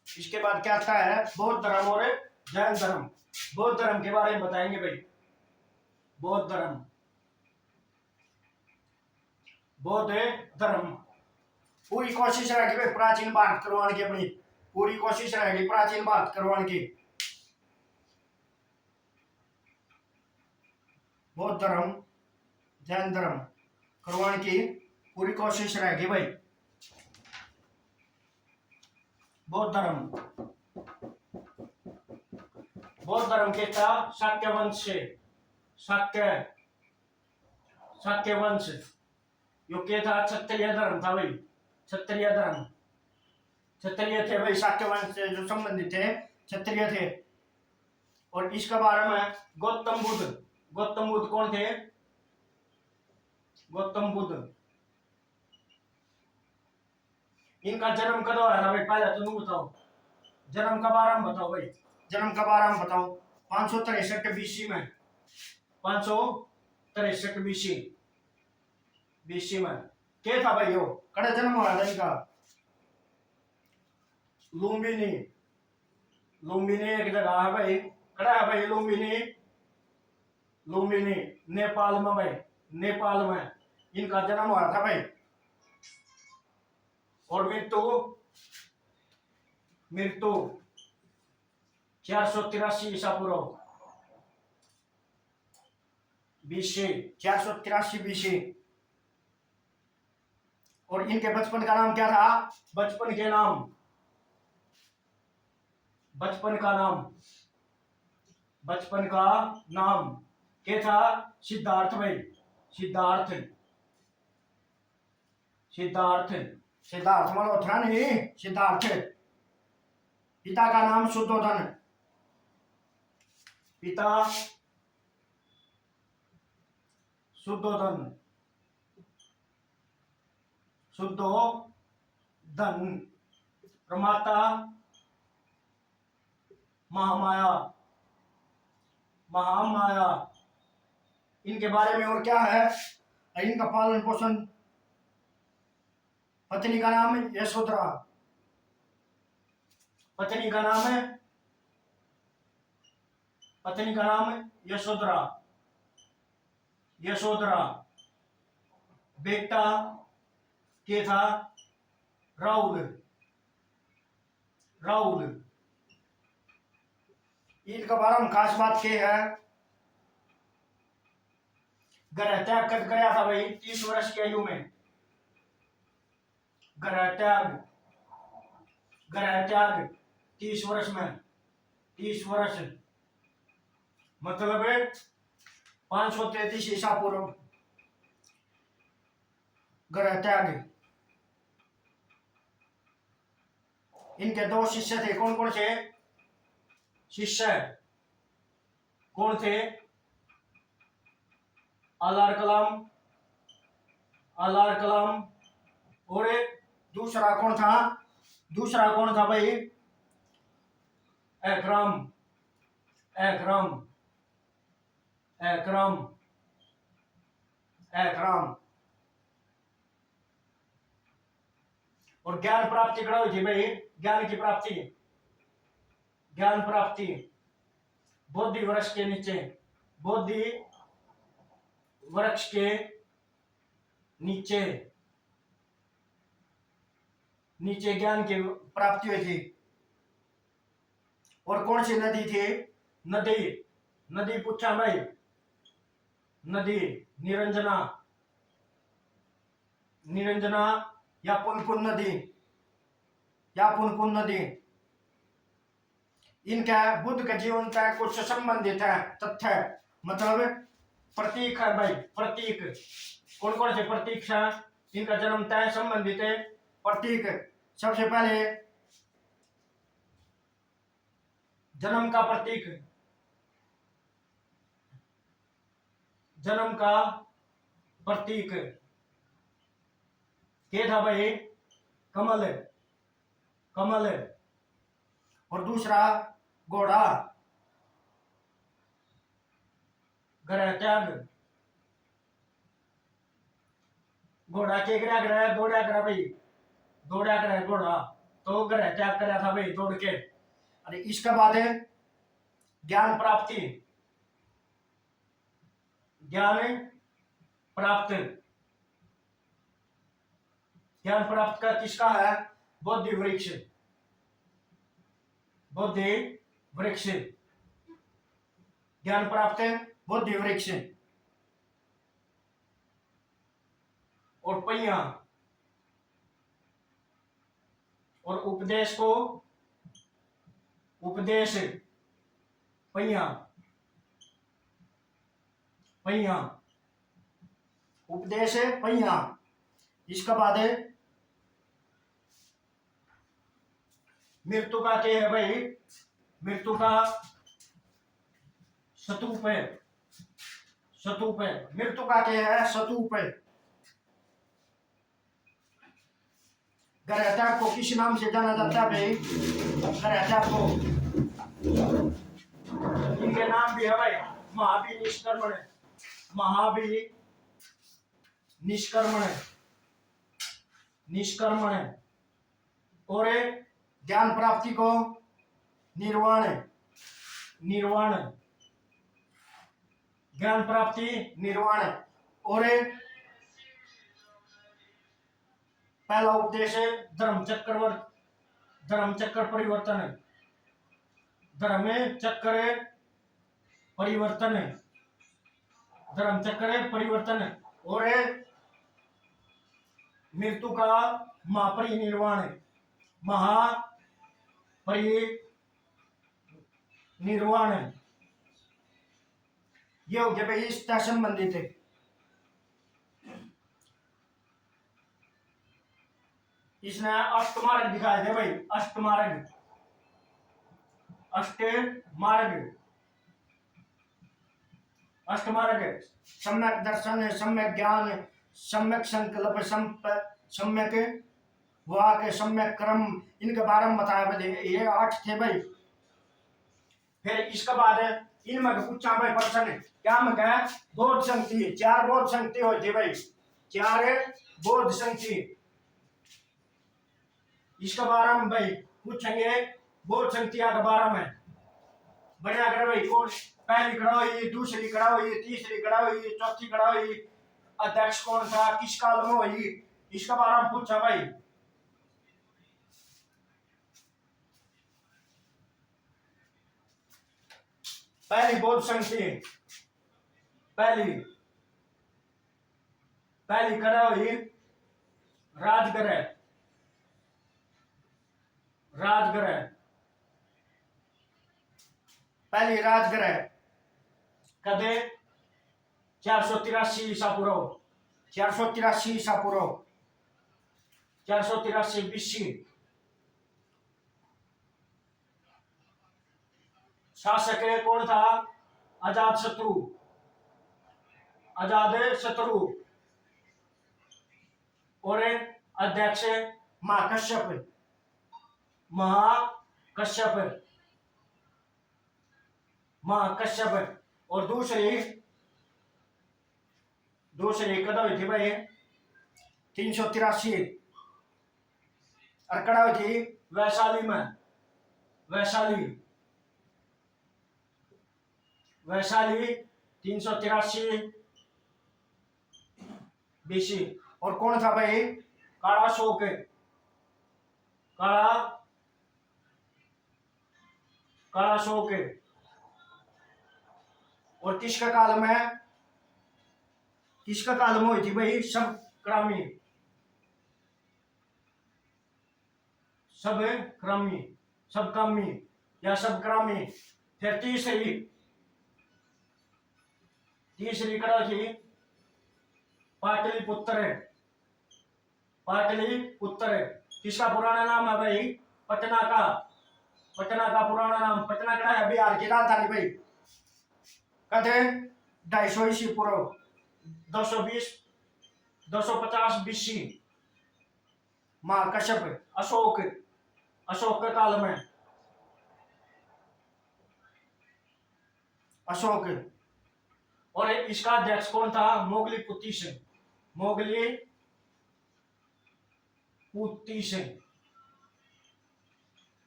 इसके बाद क्या आता है? बौद्ध धर्म और जैन धर्म। बौद्ध धर्म के बारे में बताएंगे भाई। बौद्ध धर्म, बौद्ध धर्म पूरी कोशिश रहेगी भाई प्राचीन भारत करवाने की, अपनी पूरी कोशिश रहेगी प्राचीन भारत करवाने की। बौद्ध धर्म, जैन धर्म करवाने की पूरी कोशिश रहेगी भाई। बौद्ध धर्म, बौद्ध धर्म के था शाक्य वंश से। शाक्य वंश यो के था क्षत्रिय धर्म था भाई, क्षत्रिय धर्म। क्षत्रिय थे भाई, शाक्य वंश से जो संबंधित थे क्षत्रिय थे। और इसके बारे में गौतम बुद्ध कौन थे? गौतम बुद्ध। इनका जन्म कब हुआ था भाई? पहले तो तुम बताओ, जन्म का बारे में बताओ भाई, जन्म का बारे में बताओ। 563 बीसी में, 563 बीसी में क्या था भाई? यो कड़ा जन्म हुआ था इनका। लुम्बिनी एक जगह है भाई, कड़ा है भाई लुम्बिनी नेपाल में भाई, नेपाल में इनका जन्म हुआ था भाई। और मृत्यु 483 ईसा पूर्व बीसी, 483 बीसी। और इनके बचपन का नाम क्या था? बचपन का नाम क्या था? सिद्धार्थ भाई, सिद्धार्थ मल्होत्रा नहीं, सिद्धार्थ। पिता का नाम शुद्धोधन, पिता शुद्धोधन, प्रमाता महामाया। इनके बारे में और क्या है? इनका पालन पोषण, पत्नी का नाम है यशोधरा, पत्नी का नाम है यशोधरा। बेटा के था राहुल। इनका बारे में खास बात क्या है? ग्रह त्याग कर गया था भाई 30 वर्ष की आयु में। ग्रह त्याग 30 वर्ष में, 30 वर्ष मतलब 533 ईसा पूर्व ग्रह त्याग। इनके 2 शिष्य थे। कौन कौन से शिष्य? कौन थे? आलार कलाम। और दूसरा कौन था भाई? एकराम। और ज्ञान प्राप्ति करा हुई थी भाई, ज्ञान प्राप्ति बोधि वृक्ष के नीचे, बोधि वृक्ष के नीचे नीचे ज्ञान की प्राप्ति हुई थी। और कौन सी नदी थी? नदी नदी पूछा भाई, नदी निरंजना, निरंजना या पुनपुन नदी, या पुनपुन नदी। इनका बुद्ध के जीवन का कुछ संबंधित है तथ्य, मतलब प्रतीक है भाई, प्रतीक। कौन कौन से प्रतीक है? इनका जन्म तय संबंधित है प्रतीक। सबसे पहले जन्म का प्रतीक, जन्म का प्रतीक क्या था भाई? कमल, कमल। और दूसरा घोड़ा, ग्रह त्याग। घोड़ा के ग्रह दौड़ा ग्रह भाई, दौड़ा ग्रह घोड़ा, तो ग्रह त्याग करा था भाई दौड़ के। अरे इसके बाद है ज्ञान प्राप्ति, ज्ञान प्राप्त, ज्ञान प्राप्त का किसका है? बोधि वृक्ष, बोधि वृक्ष, ज्ञान प्राप्त है बोधि वृक्ष। और पहिया, और उपदेश को, उपदेश पहिया, पहिया, उपदेश पहिया। इसका बाद है मृत्यु का क्या है भाई? मृत्यु का स्तूप है, स्तूप है। मृत्यु का क्या है? स्तूप है। ग्रह को किस नाम से जाना जाता है भाई? ग्रह को इनके नाम भी है भाई, महावीर निष्कर्मण, महावीर निष्कर्मण, निष्कर्मण। और ज्ञान प्राप्ति को निर्वाण, निर्वाण, ज्ञान प्राप्ति निर्वाण। और पहला उपदेश है धर्म चक्र, धर्म चक्र परिवर्तन, धर्म चक्र परिवर्तन, धर्म चक्र परिवर्तन। और मृत्यु का महापरिनिर्वाण, महापरिनिर्वाण। ये हो गया भाई इसका संबंधित है। इसने अष्टमार्ग दिखाए थे भाई, अष्टमार्ग, अष्टमार्ग, अष्टमार्ग। सम्यक दर्शन, सम्यक ज्ञान, सम्यक संकल्प, सम्यक वाक, सम्यक कर्म, इनके बारे में बताया। ये 8 थे भाई। फिर इसके बाद इनमें पूछा भाई प्रश्न, क्या में कहा? बोध शक्ति, 4 बोध शक्ति होती है भाई, 4 बोध शक्ति। इसके बारे में भाई पूछेंगे, बोध शक्तियां के बारे में। बढ़िया कर भाई, कौन पहली कड़ा हुई, दूसरी कड़ा हुई, तीसरी कड़ा हुई, चौथी कड़ा हुई, अध्यक्ष कौन था, किस काल में हुई, इसके बारे में पूछा भाई। पहली बोध शक्ति, पहली पहली कड़ा हुई राजग्रह, राजग्रह, पहली राजग्रह कदे 483 ईसा पूर्व, 483 ईसा पूर्व, 483 बीसी। शासक कौन था? अजात शत्रु, अजात शत्रु। और अध्यक्ष महाकश्यप, महाकश्यप, महाकश्यप। और दूसरी कदा हुई थी भाई 383, और कड़ा हुई थी वैशाली में, वैशाली, वैशाली 383 बीसी। और कौन था भाई? काला अशोक, काला काला अशोक। और किसका काल में, किसका काल में हुई थी भाई? सब क्रामी, सब क्रामी, सब कामी या सब क्रामी। फिर तीसरी, तीसरी कड़ा थी पाटलिपुत्र, पाटलिपुत्र। किसका पुराना नाम है भाई? पटना का, पटना का पुराना नाम। पटना कड़ा है बिहार की राजधानी भाई। कहते 250 ईस्वी पूर्व, 220 250 बीसी। महाकश्यप, अशोक, अशोक के काल में, अशोक। और इसका अध्यक्ष कौन था? मोगली पुती सिंह, मोगली पुती सिंह।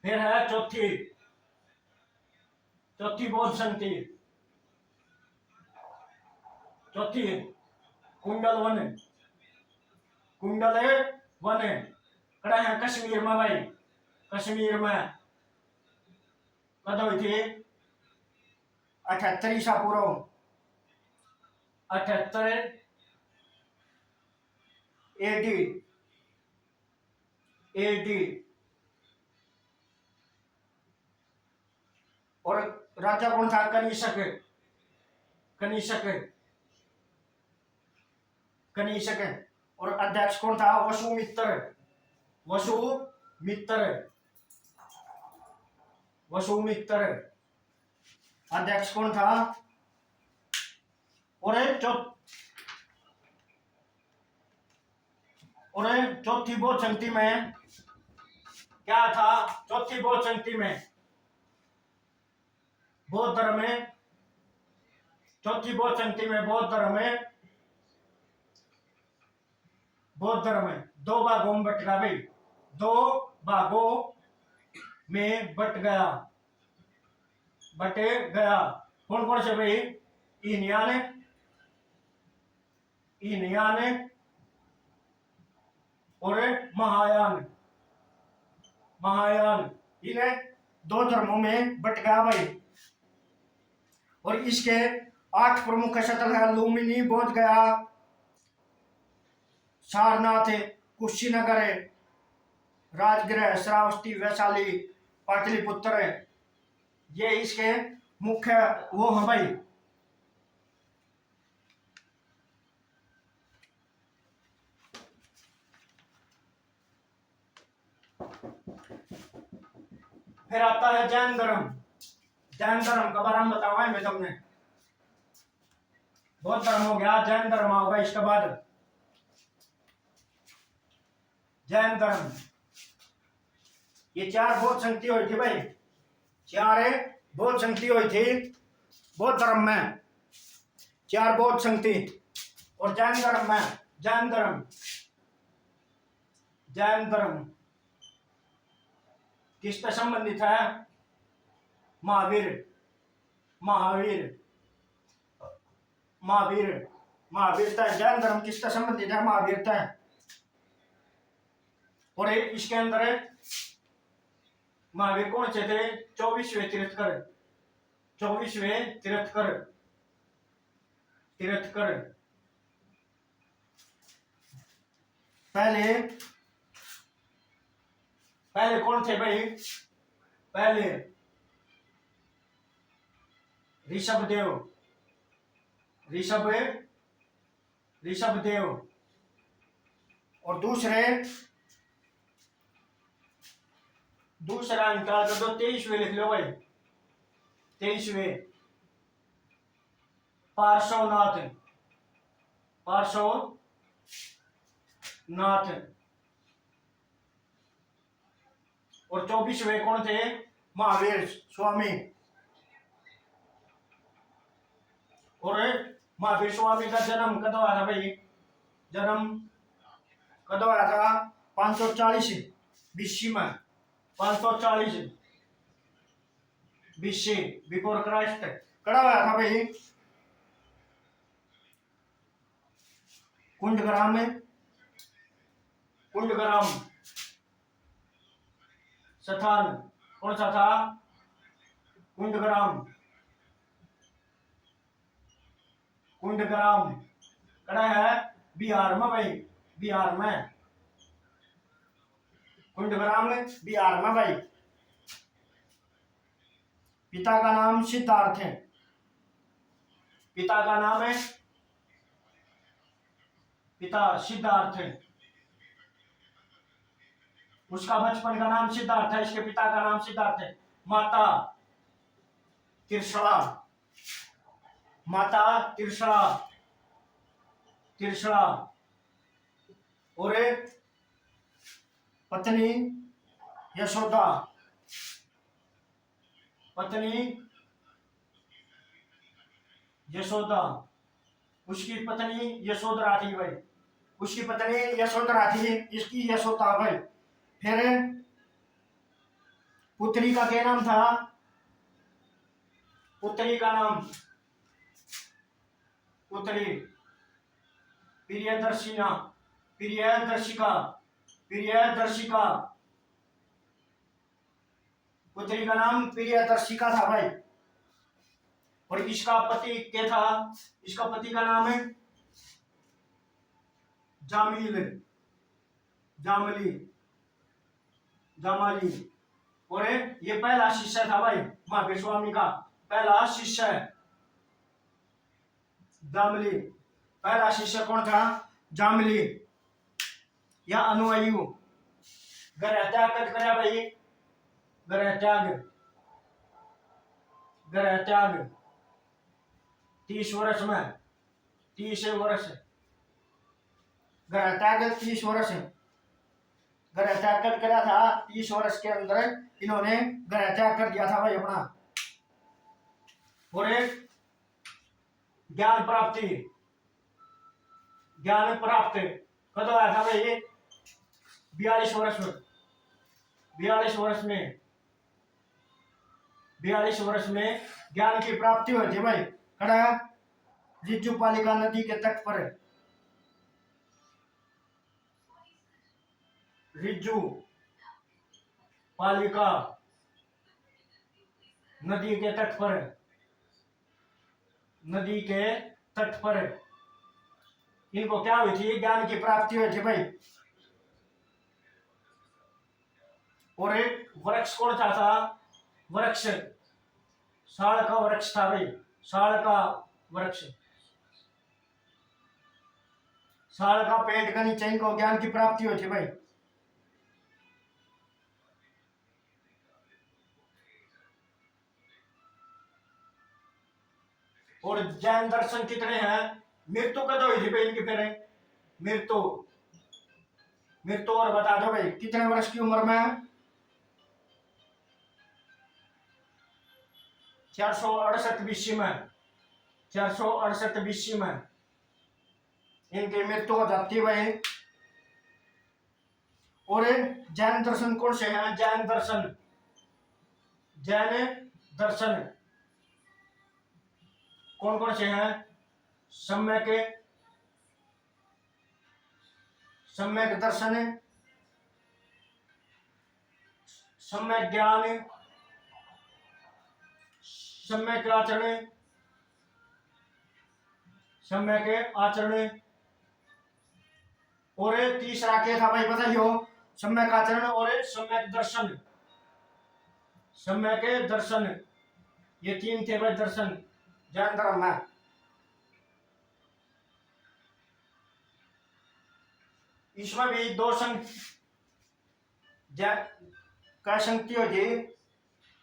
फिर है चौथी, चौथी बौद्ध संधि, चौथी कुंडल वन, कुंडल वन। कड़ा है कश्मीर में भाई, कश्मीर में कद हुई थी 78 ईसा पूर्व, 78 एडी, एडी। और राजा कौन था? कनिष्क, कनिष्क, कनिष्क। और अध्यक्ष कौन था? वसुमित्र, वसुमित्र, वसुमित्र। अध्यक्ष कौन था? और चौथी बौद्ध संधि में क्या था? चौथी बौद्ध संधि में बौद्ध धर्म में, चौथी बौद्ध संधि में बौद्ध धर्म में, बौद्ध धर्म में 2 भागों में बट गया भाई, 2 भागों में बट गया, बटे गया। कौन कौन से भाई? हीनयान, हीनयान और महायान, महायान। इन्हें 2 धर्मों में बट गया भाई। और इसके 8 प्रमुख स्थल है: लुम्बिनी, बोध गया, सारनाथ, कुशीनगर, राजगृह, श्रावस्ती, वैशाली, पाटलिपुत्र। ये इसके मुख्य वो है भाई। फिर आता है जैन धर्म। जैन धर्म का बारे में बताऊंगा मैं तुमने। बौद्ध धर्म हो गया, जैन धर्म होगा इसके बाद। जैन धर्म, ये 4 बौद्ध संधि हुई थी भाई, 4 बौद्ध संधि हुई थी बौद्ध धर्म में, 4 बौद्ध संधि। और जैन धर्म में, जैन धर्म, जैन धर्म किससे संबंधित है? महावीर, महावीर, महावीर, महावीरता। जैन धर्म किससे संबंधित है? महावीरता। और इसके अंदर महावीर कौन से थे? 24वें तीर्थकर, 24वें तीर्थकर, तीर्थकर। पहले पहले कौन थे भाई? पहले ऋषभदेव, ऋषभ, ऋषभदेव। और दूसरा निकाल कर दो, 23वें लिख लो भाई, 23वें पार्श्वनाथ, पार्श्वनाथ। और 24वें कौन थे? महावीर स्वामी। और महावीर स्वामी का जन्म कब हुआ था भाई? जन्म कब हुआ था? 540 बीसी में, 540 बीसी बिफोर क्राइस्ट कड़ा हुआ था भाई। कुंडग्राम में, कुंडग्राम स्थान कौन सा था? कुंडग्राम, कुंडग्राम कड़ा है बिहार में भाई, बिहार में, कुंडग्राम बिहार में भाई। पिता का नाम सिद्धार्थ है, पिता का नाम है, पिता सिद्धार्थ है, उसका बचपन का नाम सिद्धार्थ है, इसके पिता का नाम सिद्धार्थ है। माता तिरसड़ा, माता तिरसड़ा, तिरसड़ा, और पत्नी यशोदा, पत्नी यशोदा, उसकी पत्नी यशोधरा थी भाई, उसकी पत्नी यशोधरा थी, इसकी यशोदा भाई। फिर पुत्री का क्या नाम था? पुत्री का नाम, पुत्री प्रियदर्शिना, प्रियदर्शिका, प्रियदर्शिका, पुत्री का नाम प्रियदर्शिका था भाई। और इसका पति क्या था? इसका पति का नाम है जामिल, जामली, जामाली। और ये पहला शिष्य था भाई महावीर स्वामी का, पहला शिष्य जामली। पहला शिष्य कौन था? जामली या अनुयायी। ग्रह त्याग कब करा भाई? ग्रह त्याग, ग्रह त्याग 30 वर्ष में, 30 वर्ष, ग्रह त्याग 30 वर्ष, ग्रह त्याग कर करा था 30 वर्ष के अंदर इन्होंने ग्रह त्याग कर दिया था भाई अपना। और एक ज्ञान प्राप्ति, ज्ञान प्राप्त कब आया था भाई? 42 वर्ष में, 42 वर्ष में, 42 वर्ष में ज्ञान की प्राप्ति हुई थी भाई। कड़ा रिज्जू पालिका नदी के तट पर, रिज्जू पालिका नदी के तट पर, नदी के तट पर इनको क्या हुई थी? ज्ञान की प्राप्ति हुई थी भाई। और एक वृक्ष कौन सा था? वृक्ष साल का वृक्ष था भाई, साल का वृक्ष, साल का पेड़ का नीचे इनको ज्ञान की प्राप्ति हुई थी भाई। और जैन दर्शन कितने हैं? मृत्यु कद हुई थी भाई इनकी? फिर मृत्यु, मृत्यु और बता दो भाई कितने वर्ष की उम्र में? 468 बीसी में, 468 बीसी में इनकी मृत्यु हो जाती भाई। और जैन दर्शन कौन से हैं? जैन दर्शन, जैन दर्शन कौन कौन से हैं? सम्यक, सम्यक दर्शन, सम्यक ज्ञान, सम्यक आचरण, सम्यक आचरण। और तीसरा क्या था भाई बताइयो? सम्यक आचरण और सम्यक दर्शन, सम्यक दर्शन, ये 3 थे भाई दर्शन जैन धर्म में। इसमें भी 2 क्या संगति होती?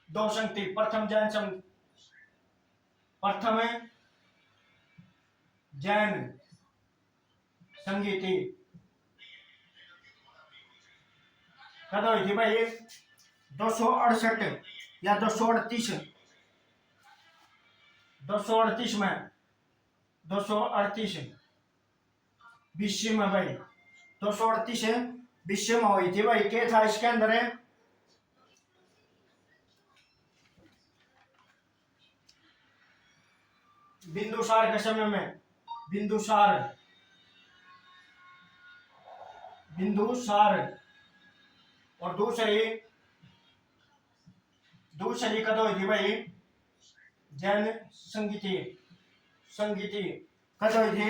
2 संगति। प्रथम जैन संघ, प्रथम जैन संगीति कद हुई थी भाई? 268 या 238, 238 में, 238 बीसी में भाई, 238 बीसी में हुई थी भाई। क्या था इसके अंदर? बिंदुसार के समय में, बिंदुसार, बिंदुसार। और दूसरी दूसरी कदों थी भाई जैन संगीति। संगीति कदों थी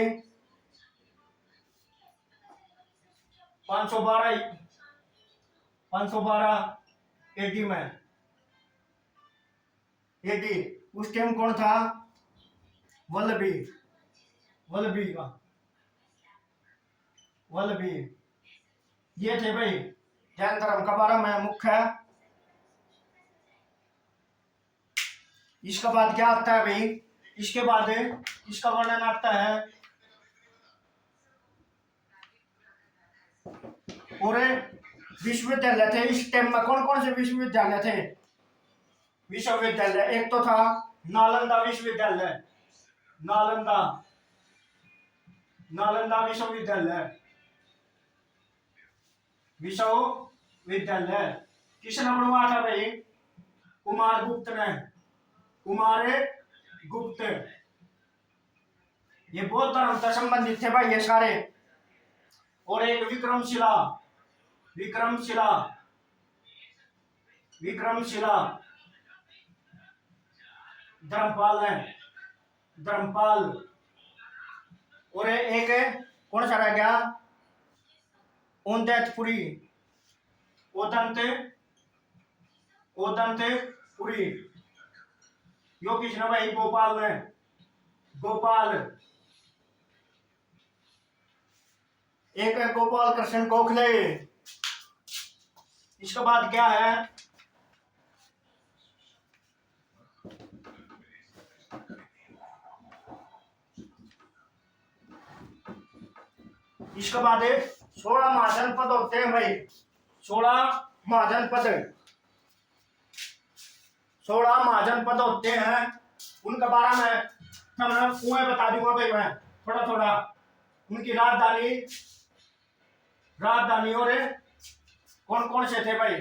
512 एडी में। एडी उस टाइम कौन था? वल्लभी। वल्लभी का वल्लभी ये थे भाई जैन धर्म का बारे में मुख्य। इसके बाद क्या आता है भाई? इसके बाद इसका वर्णन आता है पूरे विश्वविद्यालय थे इस टाइम में। कौन कौन से विश्वविद्यालय थे? विश्वविद्यालय एक तो था नालंदा विश्वविद्यालय। नालंदा नालंदा विश्वविद्यालय। विश्वविद्यालय किसने बनवाया था भाई? कुमार गुप्त ने। कुमार गुप्त। ये बौद्ध धर्म से संबंधित थे भाई ये सारे। और एक विक्रमशिला। विक्रमशिला विक्रमशिला धर्मपाल है। धर्मपाल। और एक कौन सा रह गया? ओदंतपुरी। ओदंतपुरी यो किसने भाई? गोपाल ने। गोपाल। एक है गोपाल कृष्ण गोखले। इसके बाद क्या है? इसके बाद 16 महाजनपद होते हैं भाई। 16 महाजनपद। 16 महाजनपद होते हैं। उनके बारे में मैं कुएं बता दूंगा भाई मैं थोड़ा थोड़ा। उनकी राजधानी राजधानी और कौन कौन से थे भाई?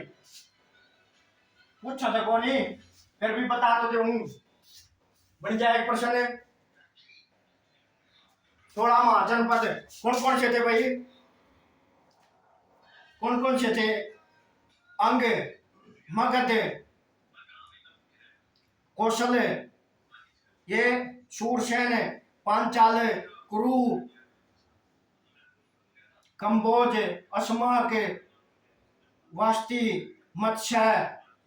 पूछा था कौन ही फिर भी बता तो दूं। बन जाए प्रश्न। 16 महाजनपद कौन कौन से थे भाई? कौन कौन से थे? अंग, मगध, कौशल, ये शूरसेन, पांचाल, कुरु, कंबोज, अस्माक, वास्ती, मत्स्य।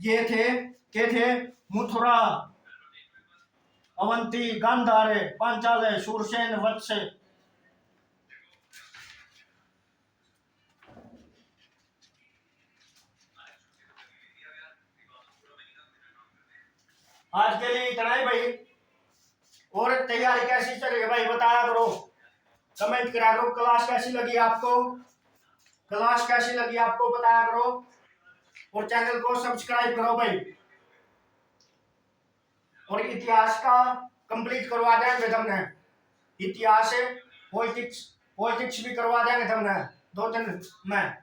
ये थे के थे? मथुरा, अवंती, गांधार, पांचाल, शूरसेन, वत्स। आज के लिए इतना ही भाई। और तैयारी कैसी चलेगी भाई बताया करो, कमेंट करा करो। क्लास कैसी लगी आपको? क्लास कैसी लगी आपको बताया करो। और चैनल को सब्सक्राइब करो भाई। और इतिहास का कंप्लीट करवा देंगे हमने। इतिहास, पॉलिटिक्स पॉलिटिक्स भी करवा देंगे हमने 2 दिन में।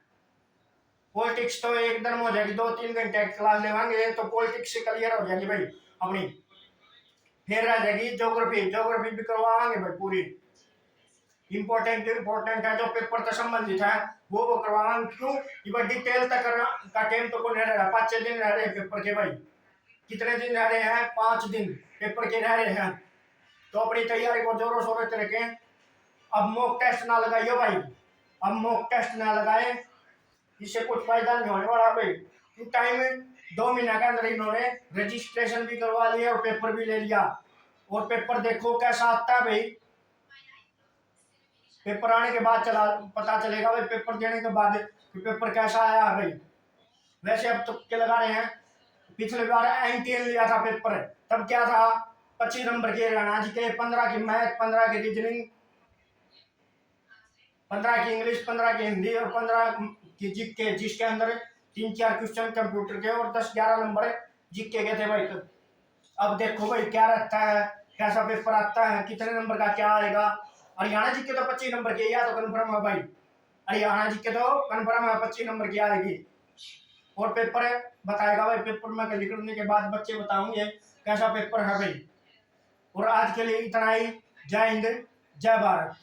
पॉलिटिक्स तो एक दिन में हो जाएगी, 2-3 घंटे क्लास लेवाएंगे तो पॉलिटिक्स क्लियर हो जाएगी भाई अपनी। फिर रह जाएगी ज्योग्राफी। ज्योग्राफी भी करवाएंगे भाई पूरी। इंपॉर्टेंट है जो पेपर से संबंधित है वो करवाएंगे। क्यों? ये डिटेल तक का टाइम तो कौन रह रहा है? 5-6 दिन रह रहे हैं पेपर के भाई। कितने दिन रह रहे हैं? 5 दिन पेपर के रह रहे हैं। तो अपनी तैयारी को जोरों शोरों से रखें। अब मॉक टेस्ट ना लगाइए भाई। अब मॉक टेस्ट ना लगाए, इससे कुछ फायदा नहीं होने वाला भाई। टाइम 2 महीने के अंदर इन्होंने रजिस्ट्रेशन भी करवा लिया और पेपर भी ले लिया। और पेपर देखो कैसा आता है भाई। पेपर आने के बाद पता चलेगा भाई। पेपर देने के बाद पेपर कैसा आया है भाई। वैसे अब तो क्या लगा रहे हैं? पिछले बार NTN लिया था पेपर, तब क्या था? 25 नंबर के रहना जी के, 15 की मैथ, 15 की रीजनिंग, 15 की इंग्लिश, 15 की हिंदी और 15 की जीके, जिसके अंदर 3-4 क्वेश्चन कंप्यूटर के और 10-11 नंबर जीके के थे भाई। अब देखो भाई क्या रहता है, कैसा पेपर आता है, कितने नंबर का क्या आएगा। हरियाणा जीके तो 25 नंबर की या तो कन्फर्म है भाई। हरियाणा जीके तो कन्फर्म है 25 नंबर की आएगी। और पेपर बताएगा भाई। पेपर में निकलने के बाद बच्चे बताऊंगे कैसा पेपर है भाई। और आज के लिए इतना ही। जय हिंद, जय भारत।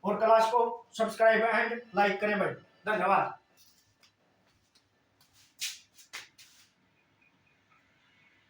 और क्लास को सब्सक्राइब एंड लाइक करें भाई। धन्यवाद।